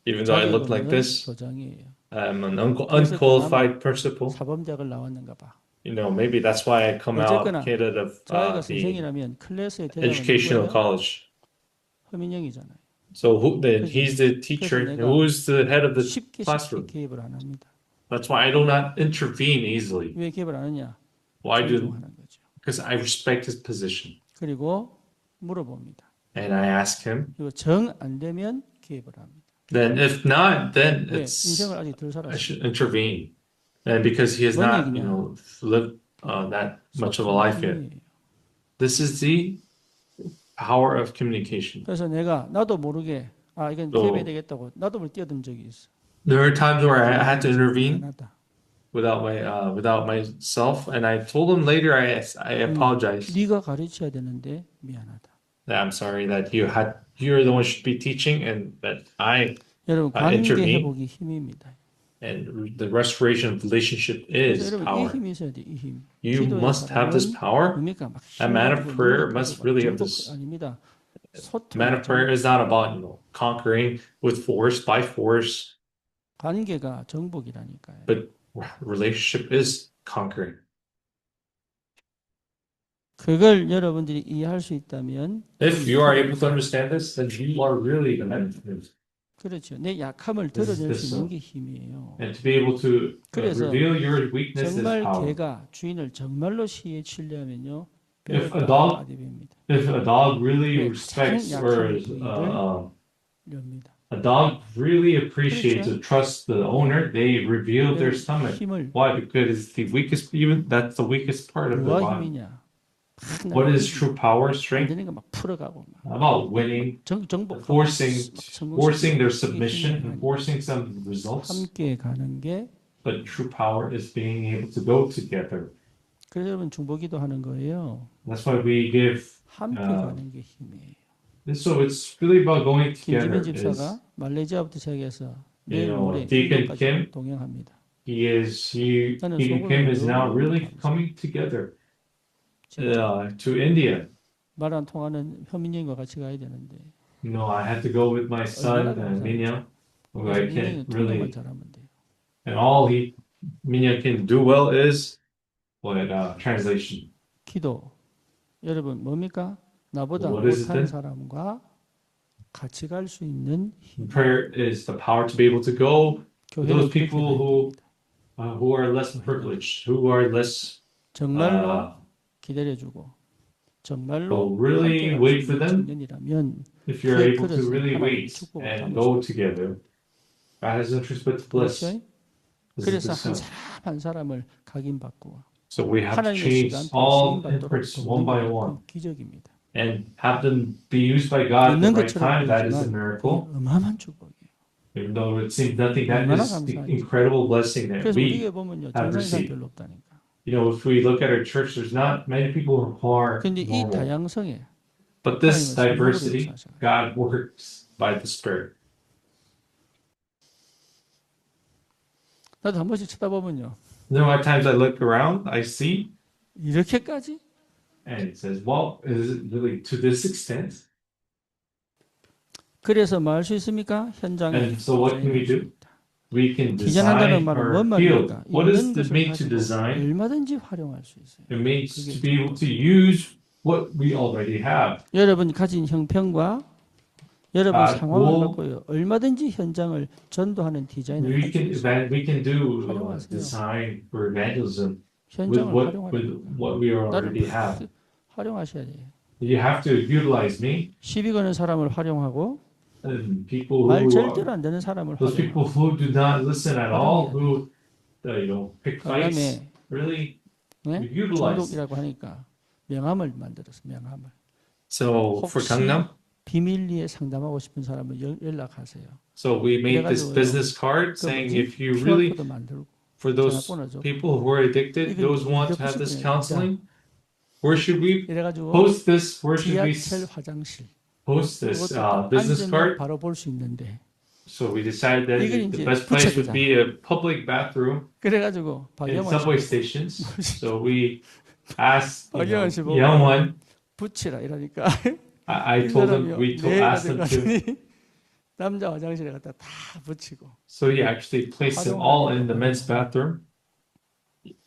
Even though I 자기에 look like 보면은 this, 교장이에요. I'm an 그래서 unqualified principal. 사범대학을 나왔는가 봐. You know, maybe that's why I come out 어쨌거나 kid of 자기가 the 선생이라면 클래스의 대장은 educational 누구예요? college. 허민영이잖아요. So he's the teacher. 내가 Who's the head of the 쉽게 classroom? 개입을 안 합니다. That's why I do not intervene easily. 왜 개입을 안 하냐? Why do? 존중하는 거죠. Because I respect his position, 그리고 물어봅니다. and I ask him. 그리고 정 안 되면 개입을 합니다. Then if not, then 왜? it's 인생을 아직 덜 I 살았어요. should intervene, and because he has 뭔 not, 얘기냐? lived that much of a life yet. 소통이에요. This is the power of communication. 그래서 내가 나도 모르게 이건 또- 개입해야 되겠다고 나도 모르게 뛰어든 적이 있어. There are times where I had to intervene 미안하다. without myself, and I told him later. I apologize. 네가 가르쳐야 되는데 미안하다. That I'm sorry that you're the one who should be teaching, and that 여러분 관계 intervene. 회복이 힘입니다. and the restoration of relationship 그래서 is 여러분 이 power. 힘이 있어야 돼. 이 힘. You 기도의 must have this 사람은 power. 뭡니까? 막 A man of 힘을 prayer 가지고 must 막 really have 정복 this. 아닙니다. 소통. Man of prayer is not about conquering with force by force, 관계가 정복이라니까요. but relationship is conquering. 그걸 여러분들이 이해할 수 있다면 If you are able to understand this, then you are really the man of prayer. 그렇죠. 내 약함을 This is 드러낼 수 있는 so. 게 힘이에요. And to be able to 그래서 reveal your weakness is 정말 power. 개가 주인을 정말로 시에 치려면요. If a 배웠다 dog- 아디입니다. If a dog really 네, respects 가장 or 약한 부위를 렵니다. a dog really appreciates 그렇죠. or trusts the owner, they reveal their stomach. 힘을 Why? Because it's the weakest, even that's the weakest part of the 누가 body. 힘이냐? What is true power, strength? 되는 거막 풀어가고 막 About winning, 정복 forcing their submission, and forcing some results. 함께 가는 게 But true power is being able to go together. 그래서 여러분 중보기도 하는 거예요. That's why we give. 함께 가는 게 힘이에요. So it's really about going together. 김지민 집사가 말레이시아부터 시작해서 내일 know, 모레 Deacon 인도까지 Kim, 동행합니다. Deacon Kim is now really coming together to India. 말 안 통하는 현민영과 같이 가야 되는데 I had to go with my son, 감사합니다. Minyoung, who I 민영이 can't 통역만 really, 잘하면 돼요. and all Minyoung can do well is translation. 기도 여러분 뭡니까? 나보다 What is it 못한 then? 사람과 같이 갈 수 있는 힘. Prayer is the power to be able to go 교회는 those 그렇게 people 가야 who 됩니다. who are less privileged, who are less 정말로 기다려주고 정말로 will really 함께 wait 갈수 for 있는 them. 청년이라면 If you're 그의 able to 그릇에 really 하나님의 wait 축복을 and 담으시고. go together, God has interest but to bless. 그렇죠? This is 그래서 the 한 son. 사람 한 사람을 각인받고 So we have to 하나님의 change 시간 all 쓰임받도록 efforts one by 돕는 one 건 기적입니다. and have them be used by God at the 있는 right 것처럼 time. That is a 보이지만 miracle. 어마어마한 축복이에요. Even though it seems nothing, that 얼마나 is the 감사한지. incredible blessing that 그래서 we, 우리에게 보면요 have 정상 이상 received. 별로 없다니까. if we look at our church, there's not many people who are 근데 이 normal. 다양성에 But this 하나님은 diversity, 성령으로 역사하셔요. God works by the Spirit. 나도 한 번씩 쳐다보면요 At times I look around, I see, 이렇게까지 and it says, well, is it really to this extent? 그래서 뭐 할 수 있습니까? 현장에 And so what can we do? we can 디자인한다는 design 말은 our 뭔 field. 말입니까? What is 있는 the 것을 mean to 가지고 design? 얼마든지 활용할 수 있어요. It means 그게 to be able to use what we already have. 여러분 가진 형편과 여러분 God 상황을 will 갖고요. 얼마든지 현장을 전도하는 디자인을 할 수 있어요. we can do 활용하세요. design for evangelism with 현장을 with 활용하는 what we 나를 already have. 활용하셔야 돼요. You have to utilize me 시비 거는 사람을 활용하고 and people 말 who 절대로 안 되는 사람을 those people 활용하고 who do not listen at all, 활용해야 who pick fights, 그다음에 really 네? utilize. 중독이라고 하니까 명함을 만들었어. 명함을. So for 혹시 Gangnam, 비밀리에 상담하고 싶은 사람은 연락하세요. so we made this 그래가지고요. business card 그 saying 뭐지? if you really, QR코드 만들고 for those 전화번호 줘. people who are addicted, 이거 those who want to have 이렇게 this 시키면 counseling, where should we 이래가지고 post this? Where should we 지하철 화장실 post this 그것도 딱 business 앉으면 card? 바로 볼 수 있는데 So we decided that 이걸 the 이제 best place would 붙여주잖아. be a public bathroom 그래가지고 in 박영원 subway 씨 stations. So we asked 박영원 씨 보고 young one. 붙이라 이러니까 I 이 told 사람이 him we 내가 asked him to. 갔더니 남자 화장실에 갖다 다 붙이고 So he actually placed them all in the men's bathroom,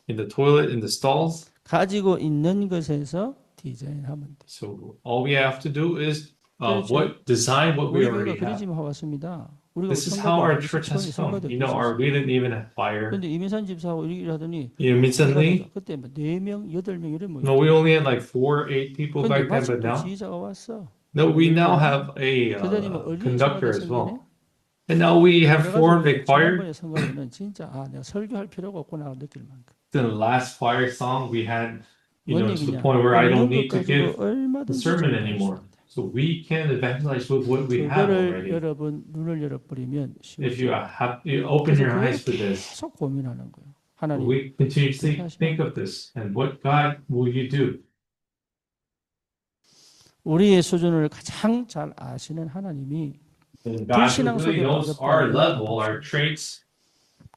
in the toilet, in the stalls. 가지고 있는 것에서 디자인하면 돼. So all we have to do is 그렇죠. design what we 우리 교회가 already have. 그러지만 왔습니다. 우리가 This is how our church has come. 선거도 We didn't even have fire. 그런데 이민산 집사하고 일을 하더니 Recently, 그때 뭐 4명, 8명 이런 뭐 no, we only had like 4, 8 people 근데 back then, but 마침 또 now, 지휘자가 왔어. no, we now have a 그러더니 뭐 얼른 conductor 선거가 as well. 생기네. And now we have formed a 그래가지고 choir. 지난번에 선거는 진짜 내가 설교할 필요가 없구나 느낄 만큼. The last choir song we had, 뭔 to the 얘기냐? point where I don't 없는 need 것 to give 가지고 얼마든지 the sermon 전도할 수 anymore. 있다. So we can evangelize with what we have 그거를 already. 여러분 눈을 열어버리면 If you 쉬워져요. you open 그래서 your 그거를 eyes for this, 계속 고민하는 거예요. 하나님 we continuously think of this and what God will you do? 우리의 수준을 가장 잘 아시는 하나님이 And God who 불신앙 really 속에 knows our 빠졌다면 level, our traits,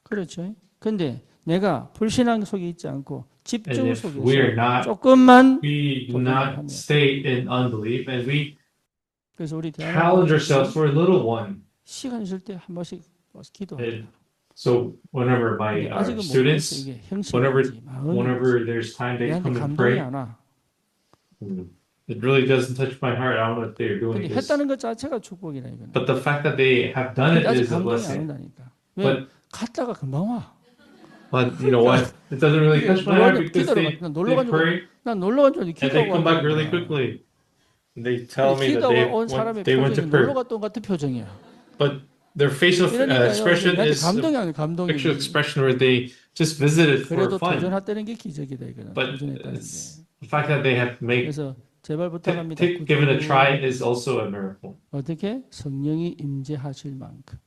그렇죠. 근데 내가 불신앙 속에 있지 않고 and 집중 if we are 속에서 not, 조금만 we do not stay in unbelief, and we 그래서 우리 challenge ourselves for a little one. 시간 있을 때 한 번씩 와서 기도하고 And so whenever my 아직은 못 students, 이게 whenever 형식인지 마음인지 whenever there's time they 내한테 come and 감동이 pray, 안 와. it really doesn't touch my heart. I don't know if they're doing 근데 this, 했다는 것 자체가 축복이라 이거는. but the fact that they have done it 근데 아직 is a 감동이 안 blessing. 온다니까. 왜? But 갔다가 금방 와. but you know what? It doesn't really touch my heart because 기도를 난 놀러 they 간 줄 pray 난 놀러 간 줄 알았는데 and they 기도하고 come back 왔다는 really 거야. quickly. They tell me that 기도하고 온 사람의 they went to 표정이 prayer, 놀러 갔다 온 같은 표정이야. but their facial 이러니까요. expression 나한테 is 감동이 a 아니야, 감동이. facial expression where they just visited for 그래도 fun. 도전했다는 게 기적이다 이거는. But 도전했다는 게. it's the fact that they have made 그래서 제발 부탁합니다. give it a try is also a miracle. 어떻게 성령이 임재하실 만큼.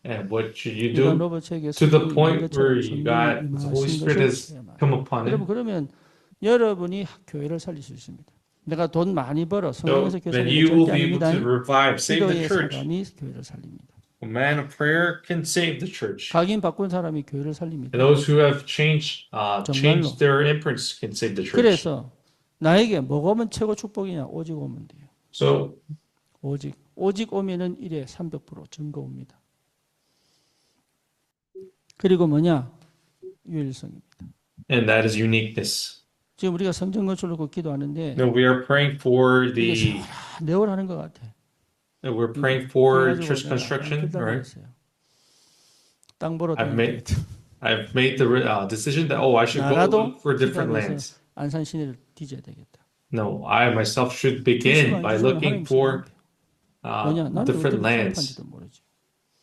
And what should you 이런 do 로버트에게 to the 성령이 point 임한 where 것처럼 you got 성령이 the Holy 임하신 Spirit has 것을 체험하라. come upon 여러분 him? 그러면 여러분이 교회를 살릴 수 있습니다. 내가 돈 많이 벌어 So 성령에서 교회 then 살리는 you 게 will 절대 be able 아닙니다. to revive, save the 기도의 church. 사람이 교회를 살립니다. A man of prayer can save the church. 각인 바꾼 사람이 교회를 살립니다. And those who have changed 정말로. their imprints can save the church. 그래서 나에게 뭐가 오면 최고 축복이냐? 오직 오면 돼요. So 오직 오면은 1에 300% 증거 옵니다. 그리고 뭐냐? 유일성입니다. and that is uniqueness. 지금 우리가 성전 건축을 놓고 기도하는데 No, we are praying for 이게 the 내월하는 것 같아. we're praying for 그래가지고 church 내가 construction, right? 결단했어요. 땅 보러 I've 다니는 made- I've made the decision that I should go 나라도 look for different 기도하면서 lands. 안산 시내를 뒤져야 되겠다. No, I myself should begin by looking for 뭐냐? 나는 different 어떻게 lands. 사업한지도 모르지.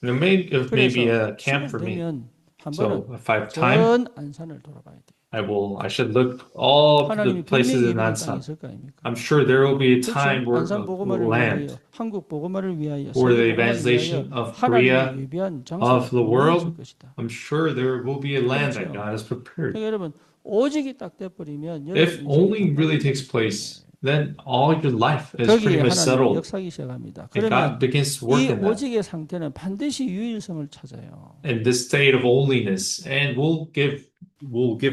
It may be a camp 시간 for me. 되면 한 So 번은 if I have time, 전 안산을 돌아봐야 돼. I should look all the 하나님이 places 분명히 in 이루는 땅이 Ansan. 있을 거 아닙니까? I'm sure there will be a time 그렇죠? where 안산 보고마를 land 위하여, 한국 보고마를 위하여, for the 세계 보고마를 evangelization 위하여 of Korea, 하나님이 예비한 of 장소를 the world. 보여줄 것이다. I'm sure there will be a land that 그렇죠. God has prepared. 그러니까 여러분 오직이 딱 돼버리면 If 여러분 only 인생이 really takes place, then all your life is pretty 거기에 much 하나님 settled. 역사하기 시작합니다. And 그러면 God begins to work 이 in that. 오직의 상태는 반드시 유일성을 찾아요. In this state of holiness, and will give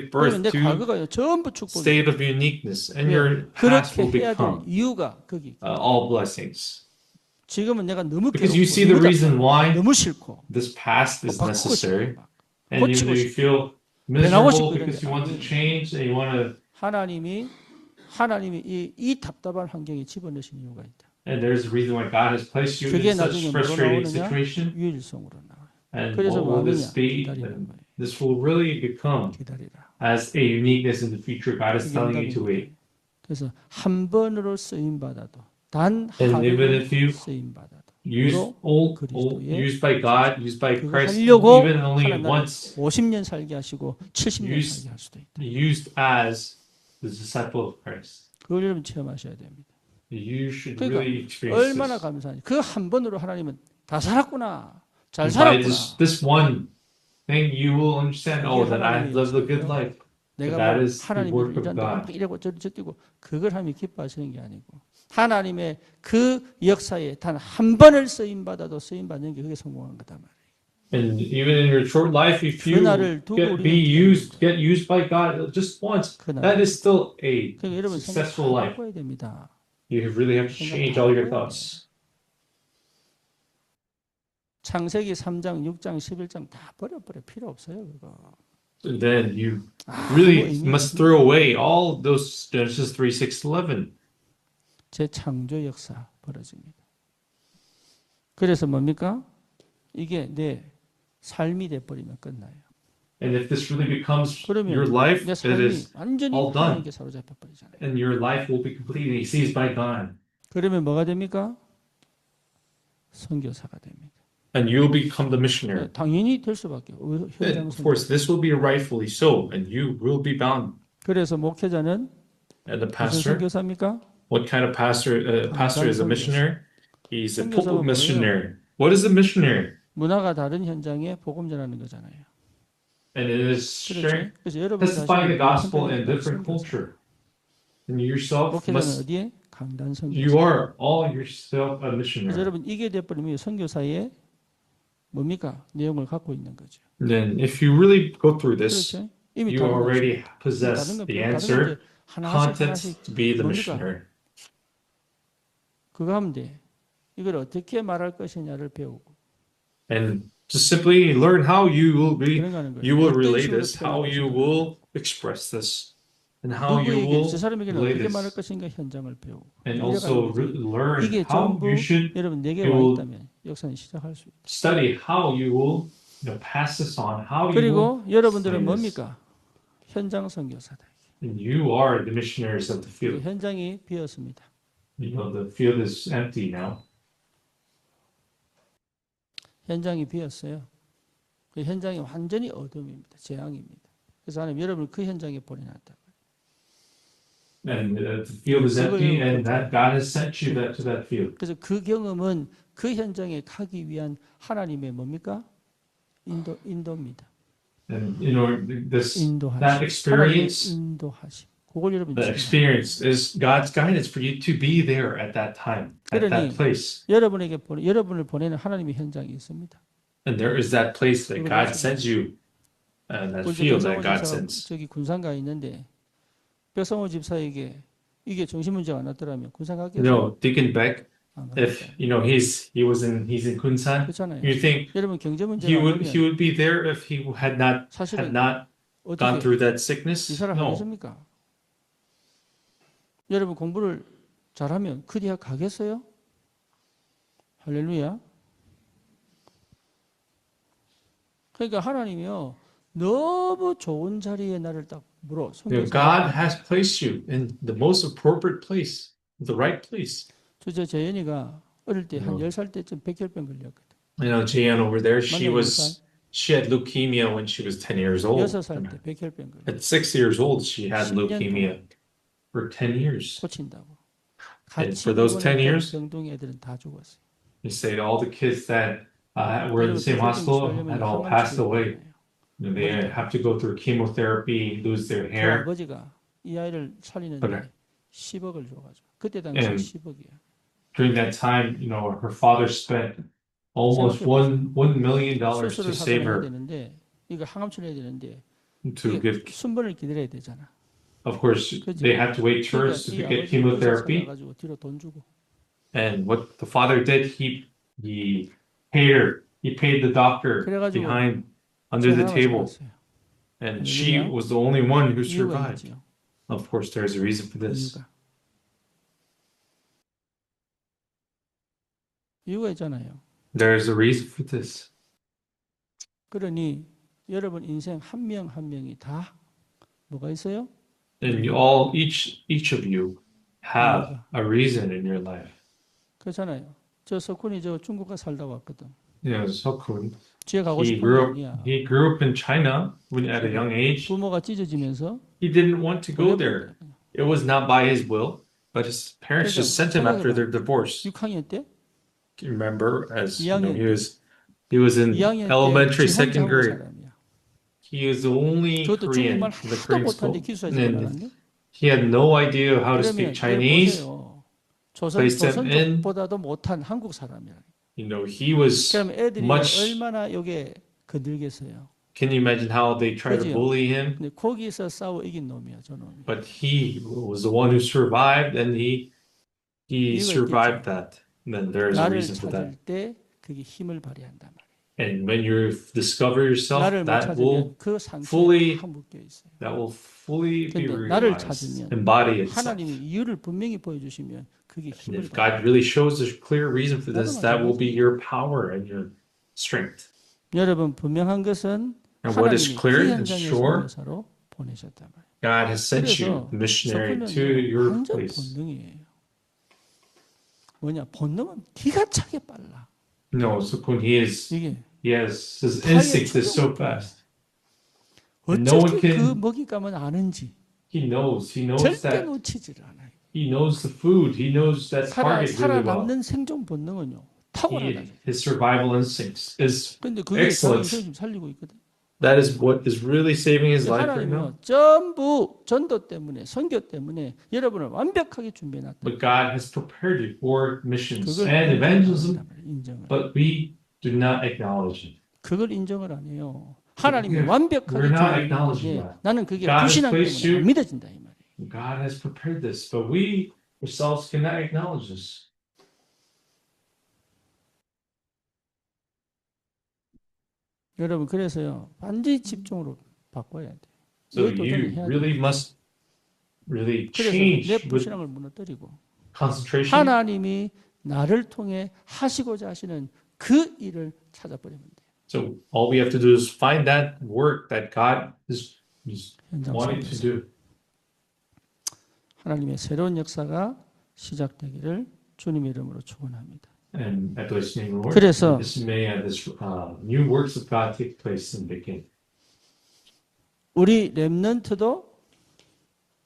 birth 그러면 내 to 과거가요 전부 축복이. state of uniqueness, and your past 그렇게 will 해야 될 become 이유가 거기. all blessings. 지금은 내가 너무 Because you 괴롭고 see the 너무 reason 답답하고 why 너무 싫고 this past is 바꾸고 necessary, 싶고 막 and 고치고 you 싶고 feel 변하고 싶고 miserable 이런데 because you want to 아니 change and you want to, 하나님이 이 답답한 환경에 집어넣으신 이유가 있다. and there's a reason why God has placed you in 그게 such 나중에 뭐로 frustrating 나오느냐? situation. 유일성으로 나와요. And 그래서 what 뭐 will this 하느냐? be? 기다리는 And 거예요. this will really become 기다리라. as a uniqueness in the future. God is 그게 telling you to 응답입니다. wait. 그래서 한 번으로 쓰임 받아도 단 And even 하루로 if you 쓰임 받아도 used 뭐로 old, 그리스도의 used by God, used by 그거 Christ, 하려고 even only 하나님 나를 once 50년 살게 하시고 70년 used 살게 할 수도 있다. used as the disciple of Christ. 그걸 여러분 체험하셔야 됩니다. You should 그러니까 really experience 얼마나 this. 감사한지 그 한 번으로 하나님은 다 살았구나. 잘 By 살았구나. this one thing, you will understand. Oh, that I have lived a good life. 내가 That 뭐 is the 하나님이 work of 이런다고 막 God. 이러고 저러고 그걸 하나님이 기뻐하시는 게 아니고 하나님의 그 역사에 단 한 번을 쓰임 받아도 쓰임 받는 게 그게 성공한 거다 말이에요. And even in your short life, if you 그날을 두고 get used by God just once, that is still a 그러니까 여러분 생각 다 successful life. 바꿔야 됩니다. You really have to change all your thoughts. 창세기 3장, 6장, 11장 다 버려버려 필요 없어요 그거. And then you really 의미 must throw away all those Genesis 3, 6, 11. 제 창조 역사 벌어집니다. 그래서 뭡니까? 이게 내 삶이 돼버리면 끝나요. And if this really becomes 그러면 your life, 내 it 삶이 is 완전히 all done. 하나님께 사로잡혀 버리잖아요. And your life will be completely seized by God. 그러면 뭐가 됩니까? 선교사가 됩니다. And you'll become the missionary. 당연히 될 수밖에 없어요. And of course, this will be rightfully so, and you will be bound. 그래서 목회자는 And the 무슨 pastor, 선교사입니까? what kind of pastor? Pastor is a missionary. He's a 선교사가 pulpit missionary. What is a missionary? 문화가 다른 현장에 복음 전하는 거잖아요. And it is sharing, 그렇죠? 그래서 여러분 testifying the gospel in 자신이 different culture. And you yourself 목회자는 must. 어디에? 강단 선교사. You are all yourself a 그래서 missionary. 여러분 이게 돼버리면 선교사의 뭡니까? 내용을 갖고 있는 거죠. Then, if you really go through this, 그렇죠? 이미 you 다른 already 것입니다. possess 다른 건 the 다른 answer, 건 이제 하나씩 content to be the 뭡니까? missionary. 그거 하면 돼. 이걸 어떻게 말할 것이냐를 배우고. And just simply learn how you will be, 그런 거 하는 거예요. you will 어떤 relay 식으로 this, how 표현할 you 것인가. will express this, and how you 누구에게 will 저 사람에게는 relay 어떻게 말할 this, 것인가 현장을 배우고. and also learn 이게 how 전부 you should 여러분 내게 you 와 will 있다면 역사는 시작할 수 있다. study, how you will pass this on, how you will. 그리고 여러분들은 explain this. 뭡니까? 현장 선교사다. And you are the missionaries of the field. 현장이 비었습니다. You know, the field is empty now. 현장이 비었어요. 그 현장이 완전히 어둠입니다. 재앙입니다. 그래서 하나님 여러분을 그 현장에 보내놨다. And the field is empty, and that God has sent you to that field. 그래서 그 경험은 그 현장에 가기 위한 하나님의 뭡니까? 인도입니다. And you know this 인도하심. that 하나님의 experience. 인도하심. 그걸 여러분 The 지켜야 experience is God's guidance for you to be there at that time, at that place. 여러분을 보내는 하나님의 현장이 있습니다. And there is that place that God sends you, that field that God sends. 저기 군산가에 있는데 백성호 집사에게 이게 정신 문제가 안 났더라면 군산 You 가겠어요? know, Deacon Beck, if you know he's in Kunsan, 그렇잖아요. you think 여러분 경제 문제가 he 안 would be there if he had not 사실은 gone 어떻게 through that sickness? 이사를 No. 하겠습니까? 여러분 공부를 잘하면 그 대학 가겠어요? 할렐루야. 그러니까 하나님이요 너무 좋은 자리에 나를 딱 물어. God has placed you in the most appropriate place, the right place. 저 재현이가 어릴 때 한 10살 때쯤 백혈병 걸렸거든. You know, Jian over there, she 맞나요, had leukemia when she was 10 years old. 6살 때 백혈병 걸렸어. At 6 years old, she had 10년 leukemia for 10 years. 고친다고. And 같이 for those 10 years, 병동 애들은 다 죽었어요. you say all the kids that were in the same hospital had all passed away. You know, they have to go through chemotherapy, lose their 그 hair. 아버지가 이 아이를 살리는데 그래. 10억을 줘가지고 그때 당시 10억이야. During that time, you know, her father spent almost $1 million to 수술을 save 해야 her, 되는데 이거 항암치료 해야 되는데 to give. 순번을 기다려야 되잖아. Of course, 그치? they had to wait turns to 이 get 아버지 chemotherapy. 가지고 뒤로 돈 주고 And what the father did, he paid the doctor 그래가지고 behind under the 하나만 table, 살았어요. and she 할렐루야. was the only one who 이유가 survived. 있지요. Of course, there's a reason for this. 이유가 있잖아요. There's a reason for this. 그러니 여러분 인생 한 명 한 명이 다 뭐가 있어요? And each of you have a reason in your life. 그렇잖아요. 저 석훈이 저 중국 가 살다 왔거든. You know, Sokun, 지에 가고 싶은 게 아니야. he grew up in China at a young age. 부모가 찢어지면서 He didn't want to go there. It was not by his will, but his parents just sent him after their divorce. 6학년 때? Do you remember as you know, 2학년 he was in 2학년 elementary, 때 second 한국 grade. 사람이야. He is the only 저도 Korean 중국말 in the 하나도 Korean 못하는데 school. 기숙사에서 And 태어났는데. he had no idea how to 그러면 speak 여러분 Chinese. 보세요. placed him in. 조선족보다도 못한 한국 사람이야. You know, he was 그럼 애들이 much. 얼마나 요게 건들겠어요. Can you imagine how they tried to 그지요? bully him? 근데 거기서 싸워 이긴 놈이야, 저놈이. But he was the one who survived, and he survived that. And then there is a 나를 reason for that. 찾을 때 그게 힘을 발휘한단 말이야. And when you discover yourself, 나를 못 that will 찾으면 그 상처에 fully 다 묶여 있어요. be 근데 나를 realized, 찾으면 embody itself. 하나님이 이유를 분명히 보여주시면 그게 And 힘을 if 발휘해요. God really shows a clear reason for this, that will be your power and your strength. 여러분 분명한 것은 And what is 하나님이 clear 그 and 현장에 sure, 선교사로 보내셨단 말이에요. God has sent you 그래서 missionary to 석훈은 your 완전 place. 본능이에요. 뭐냐? 본능은 기가 차게 빨라. No, Sukun, 이게 his instinct is so fast. And no one 어떻게 그 can, 먹잇감은 아는지 he knows 절대 that, 놓치지를 않아요. he knows the food, he knows that target really well. 살아남는 생존 본능은요 탁월하다. His survival instincts is 근데 그게 자기 excellent. 인생을 지금 살리고 있거든. That is what is really saving his life right now. 하나님은 전부 전도 때문에 선교 때문에 여러분을 완벽하게 준비해놨다. But God has prepared you for missions 그걸 and evangelism, 인정을. but we do not acknowledge it. 그걸 인정을 안 해요. 하나님이 We're 완벽하게 not acknowledging 준비했는데 that. 나는 그게 God has 불신앙 placed 때문에 안 you- 믿어진다 이 말이에요. God has prepared this, but we ourselves cannot acknowledge this. 여러분 그래서요 반드시 집중으로 바꿔야 돼. So 이 도전을 you 해야 돼. really must really 그래서 내 change with 불신앙을 무너뜨리고 concentration. 하나님이 나를 통해 하시고자 하시는 그 일을 찾아버리면 돼요. So all we have to do is find that work that God is 현장 wanting to 속에서 do. 하나님의 새로운 역사가 시작되기를 주님의 이름으로 축원합니다. And I bless your name, Lord. 그래서 This may have this new works of God take place and begin. 우리 렘넌트도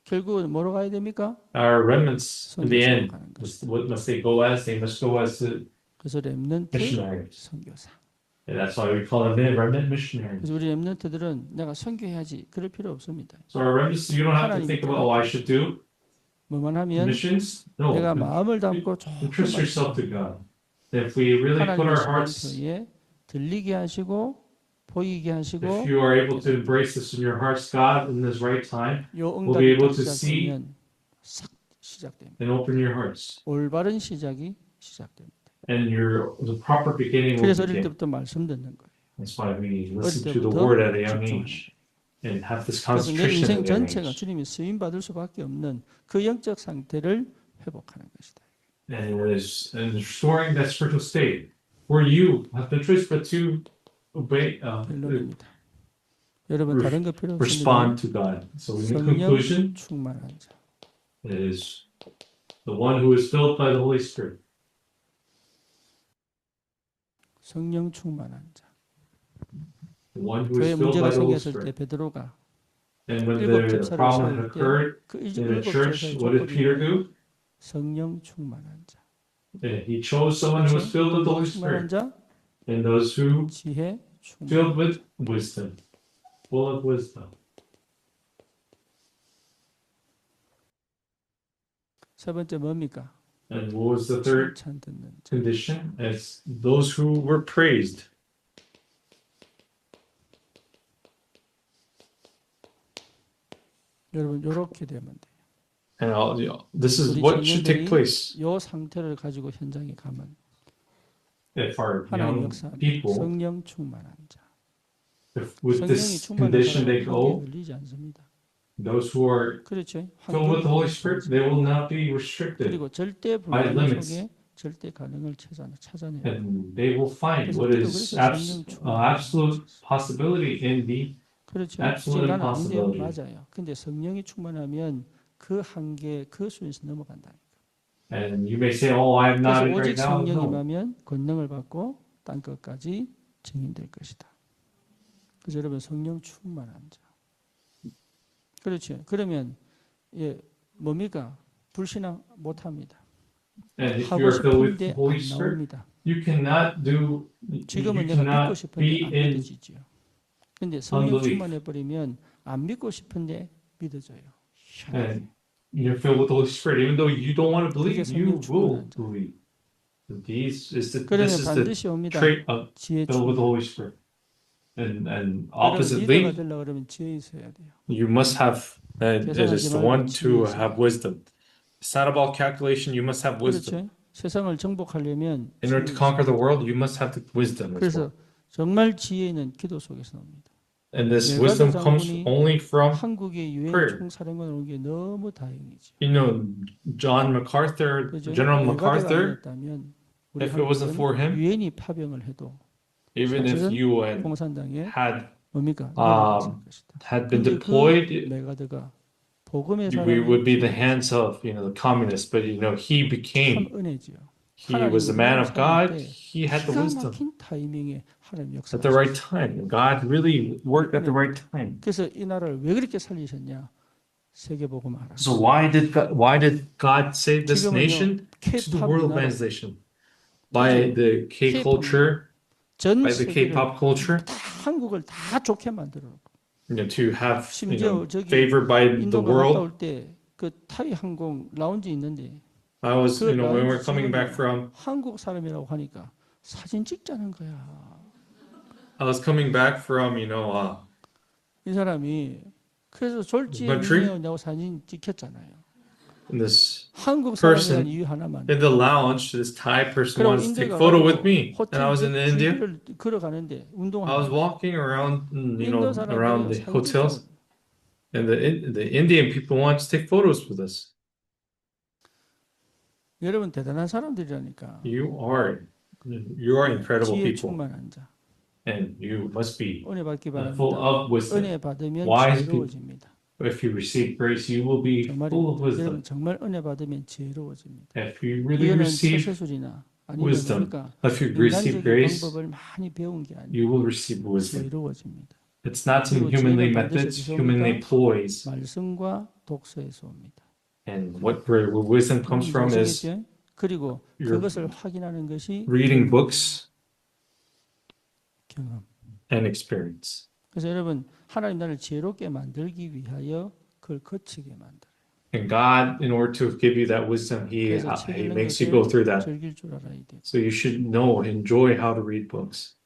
결국은 뭐로 가야 됩니까? Our remnants in the end, 가는 것. what must they go as? They must go as the 그래서 렘넌트 missionaries. 선교사. And that's why we call them the remnant missionaries. 그래서 우리 렘넌트들은 내가 선교해야지 그럴 필요 없습니다. So our remnants, you don't have to think about, oh, I should do 뭐만 하면 missions. No, 내가 마음을 담고 entrust yourself to God. If we really put our hearts, 하나님의 들리게 하시고 보이게 하시고 if you are able to embrace this in your hearts, God, in this right time, 요 we'll be 응답이 able 딱 to see 시작되면 싹 시작됩니다. and open your hearts. 올바른 시작이 시작됩니다. And the proper beginning will 그래서 어릴 begin. 때부터 말씀 듣는 거예요. That's why we listen to the 때부터 word at a young 집중하는 age and have this 그래서 내 concentration 인생 at a young 전체가 age. 주님이 쓰임 받을 수밖에 없는 그 영적 상태를 회복하는 것이다. And it is restoring that spiritual state where you have no choice but to obey, 결론입니다. 여러분 다른 거 필요 없습니다. respond to God. So in 성령 conclusion, 충만한 자. it is the one who is filled by the Holy Spirit. 성령 충만한 자. The one who 교회 is filled 문제가 by the Holy 생겼을 때 Spirit. 베드로가 And when 일곱 the 제사를 problem had 세울 때 occurred 그 in the 일곱 church, 제사의 what did Peter 조건이 do? 성령 충만한 자. He chose someone who was filled with the Holy 충만한 Spirit. 자, And those who 지혜 충만. filled with wisdom, full of wisdom. 세 번째 뭡니까? And what was the third 칭찬 듣는 자. condition? It's those who were praised. 여러분 이렇게 되면 돼요. And this is 우리 what should take 청년들이 place 요 상태를 가지고 현장에 가면 if our 하나님 young 역사합니다. people, 성령 충만한 자. if with 성령이 this 충만한 condition 사람은 they 한계에 go, 걸리지 않습니다. those who are 그렇죠. filled with the Holy 한계에 Spirit, 걸리지 they will 않습니다. not be restricted 그리고 절대 by 불가능 limits. 속에 절대 가능을 찾아내요. And they will find 그래서 what 우리도 is 그래서 성령 충만한 absolute possibility in the 그렇죠. absolute 지금 나는 아닌데요. impossibility. 맞아요. 근데 성령이 충만하면 그 한계, 그 수에서 넘어간다. And you may say, "Oh, I'm 그래서 not it 오직 right now." 성령이 No. 임하면 권능을 받고 땅 끝까지 증인될 것이다. 그래서 여러분 성령 충만한 자. 그렇죠. 그러면 예 뭡니까? 불신앙 못합니다. And if 하고 you're filled with 싶은데 the Holy 안 Spirit, 나옵니다. you cannot do. 지금은 You 내가 믿고 cannot 싶은데 be 안 in 믿어지지요. 근데 성령 unbelief. 충만해 버리면 안 믿고 싶은데 믿어져요. 희한하게. And you're filled with the Holy Spirit, even though you don't want to 그게 believe, you 성령 will 충만한 자. believe. This is the 그러면 this is the 반드시 옵니다. trait of 지혜 filled with the 충만. Holy Spirit. And 여러분 리더가 oppositely, 되려고 그러면 지혜 있어야 돼요. you must have. It is the one to have wisdom. It's not about calculation. You must have wisdom. 그렇죠. 세상을 정복하려면 In order to 지혜 conquer the 있어야 world, you must have the wisdom as well. 그래서 정말 지혜는 기도 속에서 옵니다. And this 메가더 wisdom comes 장군이 only from, 한국의 유엔 prayer. 총사령관 온 게 너무 다행이죠. you know, John MacArthur, 그죠? General 메가더가 MacArthur. 아니었다면 우리 If it wasn't for 한국은 him, 유엔이 파병을 해도 even if 사실은 UN 공산당에 had 뭡니까? 넘어갔을 것이다. had been 근데 그 deployed, 메가더가 복음의 we would be the 사람이 hands of the communists. But he 참 became. 은혜지요. He was a man of God. He had the 기가 wisdom 막힌 타이밍에 하나님 at the right 역사하셨어요. time. God really worked at the right time. 그래서 이 나라를 왜 그렇게 살리셨냐? 세계복음 알았어요. So why did God save this 지금은요, nation? To the K-팝 world 문화로 evangelization by the K culture, 전 by the 세계를 K-pop culture. 다 한국을 다 좋게 만들어 놓고 To have 심지어 저기 favored by the 인도 갔다 world. 올 때 그 타이 항공 라운지 있는데 I was, 그 when we're 라운지 coming back 직원이 from, 한국 사람이라고 하니까 사진 찍자는 거야. I was coming back from, 이 사람이 그래서 졸지에 Country? 유명하냐고 사진 찍혔잖아요. this 한국 person 사람이라는 이유 하나만. in the lounge, this Thai person 그리고 wanted to take 인도에 photo with 가가지고 me, and 호텔 I was in India. 줄기를 걸어가는데 I was 운동하는 walking around, 인도 around 사람들이 the hotels, 사진 and the Indian people wanted to take photos with us. 여러분 대단한 사람들이라니까. You are incredible 지혜 people, 충만한 자. and you must be 은혜 받기 full 바랍니다. of wisdom. 은혜 받으면 Wise 지혜로워집니다. If you receive grace, you will be full of 정말입니다. wisdom. 여러분 정말 은혜 받으면 지혜로워집니다. If you really 이거는 receive 처세술이나 아니면 wisdom, 뭡니까? if you receive 인간적인 grace, 방법을 많이 배운 게 아니고 you will receive wisdom. 지혜로워집니다. It's not some 그리고 humanly 지혜는 반드시 methods, 어디서 humanly 옵니까? ploys. 말씀과 독서에서 옵니다. And where wisdom comes from is 아시겠죠? 그리고 your 그것을 확인하는 것이 reading books 경험. and experience. 그래서 여러분 하나님 나를 지혜롭게 만들기 위하여 그걸 거치게 만들어요. And God, in order to give you that wisdom, 그래서 책 He 읽는 makes you go 것을 through that. 즐길 줄 알아야 돼요. So you should know, enjoy how to read books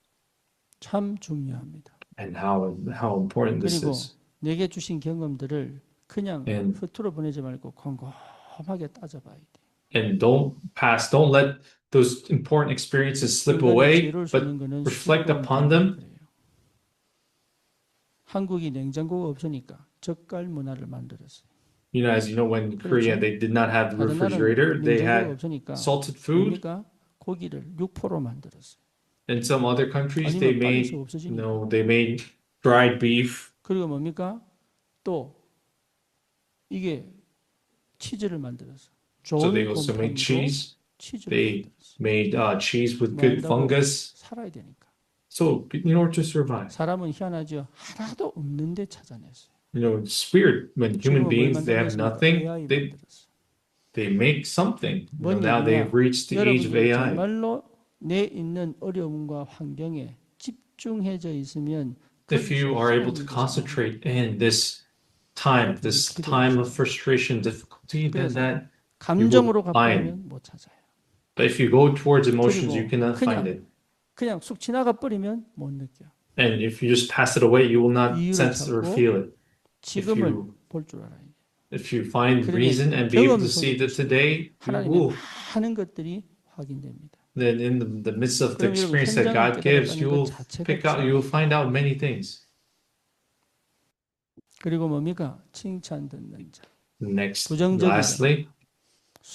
참 중요합니다. and how important this 그리고 is. 내게 주신 경험들을 그냥 And- 흐트러 보내지 말고 곰곰하게 따져봐야 돼요. And don't let those important experiences slip 인간이 away, 지혜로울 수 but 있는 거는 reflect 수고로운 upon them. 그래요. 한국이 냉장고가 없으니까 젓갈 문화를 만들었어요. As you know, when Korea, they did not have the 다른 나라는 refrigerator, they 냉장고가 had 없으니까 salted food. 그러니까 고기를 육포로 만들었어요. In some other countries, they 아니면 made, 빨리 없어지니까. they made dried beef. 그리고 뭡니까? 또 이게 치즈를 만들었어. So 좋은 they also made 곰팡이로 cheese. 치즈를 They 만들었어. made cheese with good 뭐 한다고? fungus. 살아야 되니까. So in order to survive, 사람은 희한하죠. 하나도 없는데 찾아냈어요. spirit, when human 지금은 뭘 beings, they have 만들었습니까? nothing, AI they 만들었어. make something. 뭔 Now they've 얘기냐? reached the age of 여러분이 AI. 정말로 내 있는 어려움과 환경에 집중해져 있으면 If you are able to concentrate in this time of frustration, difficulty, then that. 감정으로 you will 가버리면 못 찾아요. But if you go towards emotions, 그리고 you cannot find it. 그냥 쑥 지나가 버리면 못 느껴. And if you just pass it away, you will not 이유를 sense or 찾고 feel it. 지금을 you- 볼 줄 알아야 돼. if you find 그러면 reason and be able 경험 to see 속에 that today, you 하나님의 will. 많은 것들이 확인됩니다. Then in the midst of the 그럼 여러분 experience that 현장을 God gives, 깨달았다는 you 것 will 자체가 pick out, you will 칭찬이에요. find out many things. 그리고 뭡니까? 칭찬 듣는 자. Next, 부정적이거나 lastly,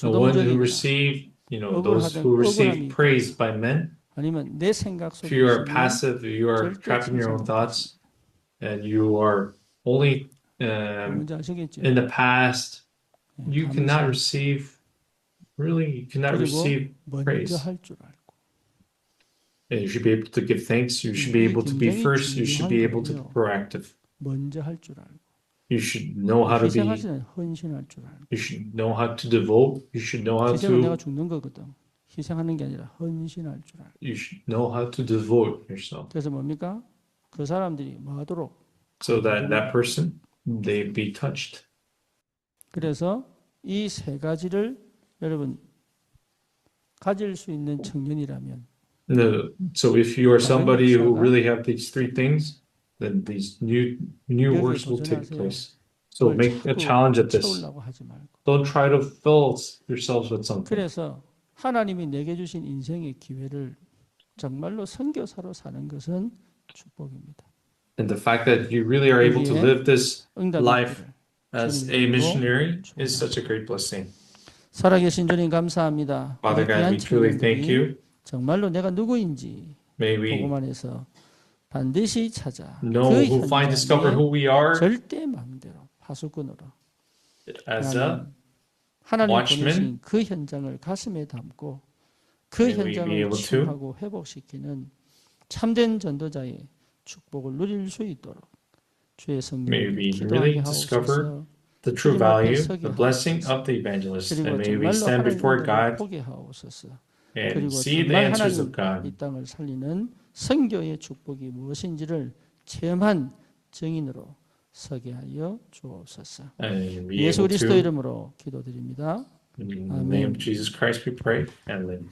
the one who 수동적이거나 receive, those 억울하든 who 억울함이 receive praise 있거나 by men. 아니면 내 생각 If 속에 you are 있으면 passive, you are 절대 trapped in your 칭찬 own 못 thoughts, 받습니다. and you are only 뭔지 아시겠죠? in the past, you cannot 감사. receive, really, you cannot 그리고 receive 먼저 praise. 할 줄 알고. And you should be able to give thanks. You should be 이게 able to be 굉장히 first. You should 중요한 be able to be 거예요. proactive. 먼저 할 줄 알고. You should know how to be, 희생하지는 헌신할 줄 알고. you should know how to devote. You should know how 희생은 내가 to, 죽는 거거든. 희생하는 게 아니라 헌신할 줄 알고. you should know how to devote yourself. 그래서 뭡니까? 그 사람들이 뭐 하도록 So that that person, they be touched. 그래서 이 세 가지를 여러분 가질 수 있는 청년이라면 No, so if you are somebody who really have these three things, then these new 여기에 works will take 도전하세요. place. So 그걸 make a 자꾸 challenge at this. 채우려고 하지 말고. Don't try to fill yourselves with something. 그래서 하나님이 내게 주신 인생의 기회를 정말로 선교사로 사는 것은 축복입니다. And the fact that you really are able to live this life 응답의 as a missionary is such a great blessing. 살아계신 주님 감사합니다. Father God, we truly thank you. 정말로 내가 누구인지 May we 보고만 해서 반드시 찾아 know 그 who find discover 현장에 who we are 절대 마음대로 파수꾼으로 as a 하나님 watchman. 보내신 그 현장을 가슴에 담고 그 May we be 현장을 able to 치유하고 회복시키는 참된 전도자의 축복을 누릴 수 있도록 주의 May 성령을 we 기도하게 really discover 하옵소서. the true 주님 앞에 value, 서게 the blessing 하옵소서. of the evangelist, 그리고 and may we 정말로 stand before 하나님을 God 보게 하옵소서. and 그리고 see the 정말 answers of 하나님 God. 이 땅을 살리는 선교의 축복이 무엇인지를 체험한 증인으로 서게 하여 주옵소서. And be 예수 able 그리스도 to, 이름으로 기도드립니다. in the name of 아멘. Jesus Christ we pray and live.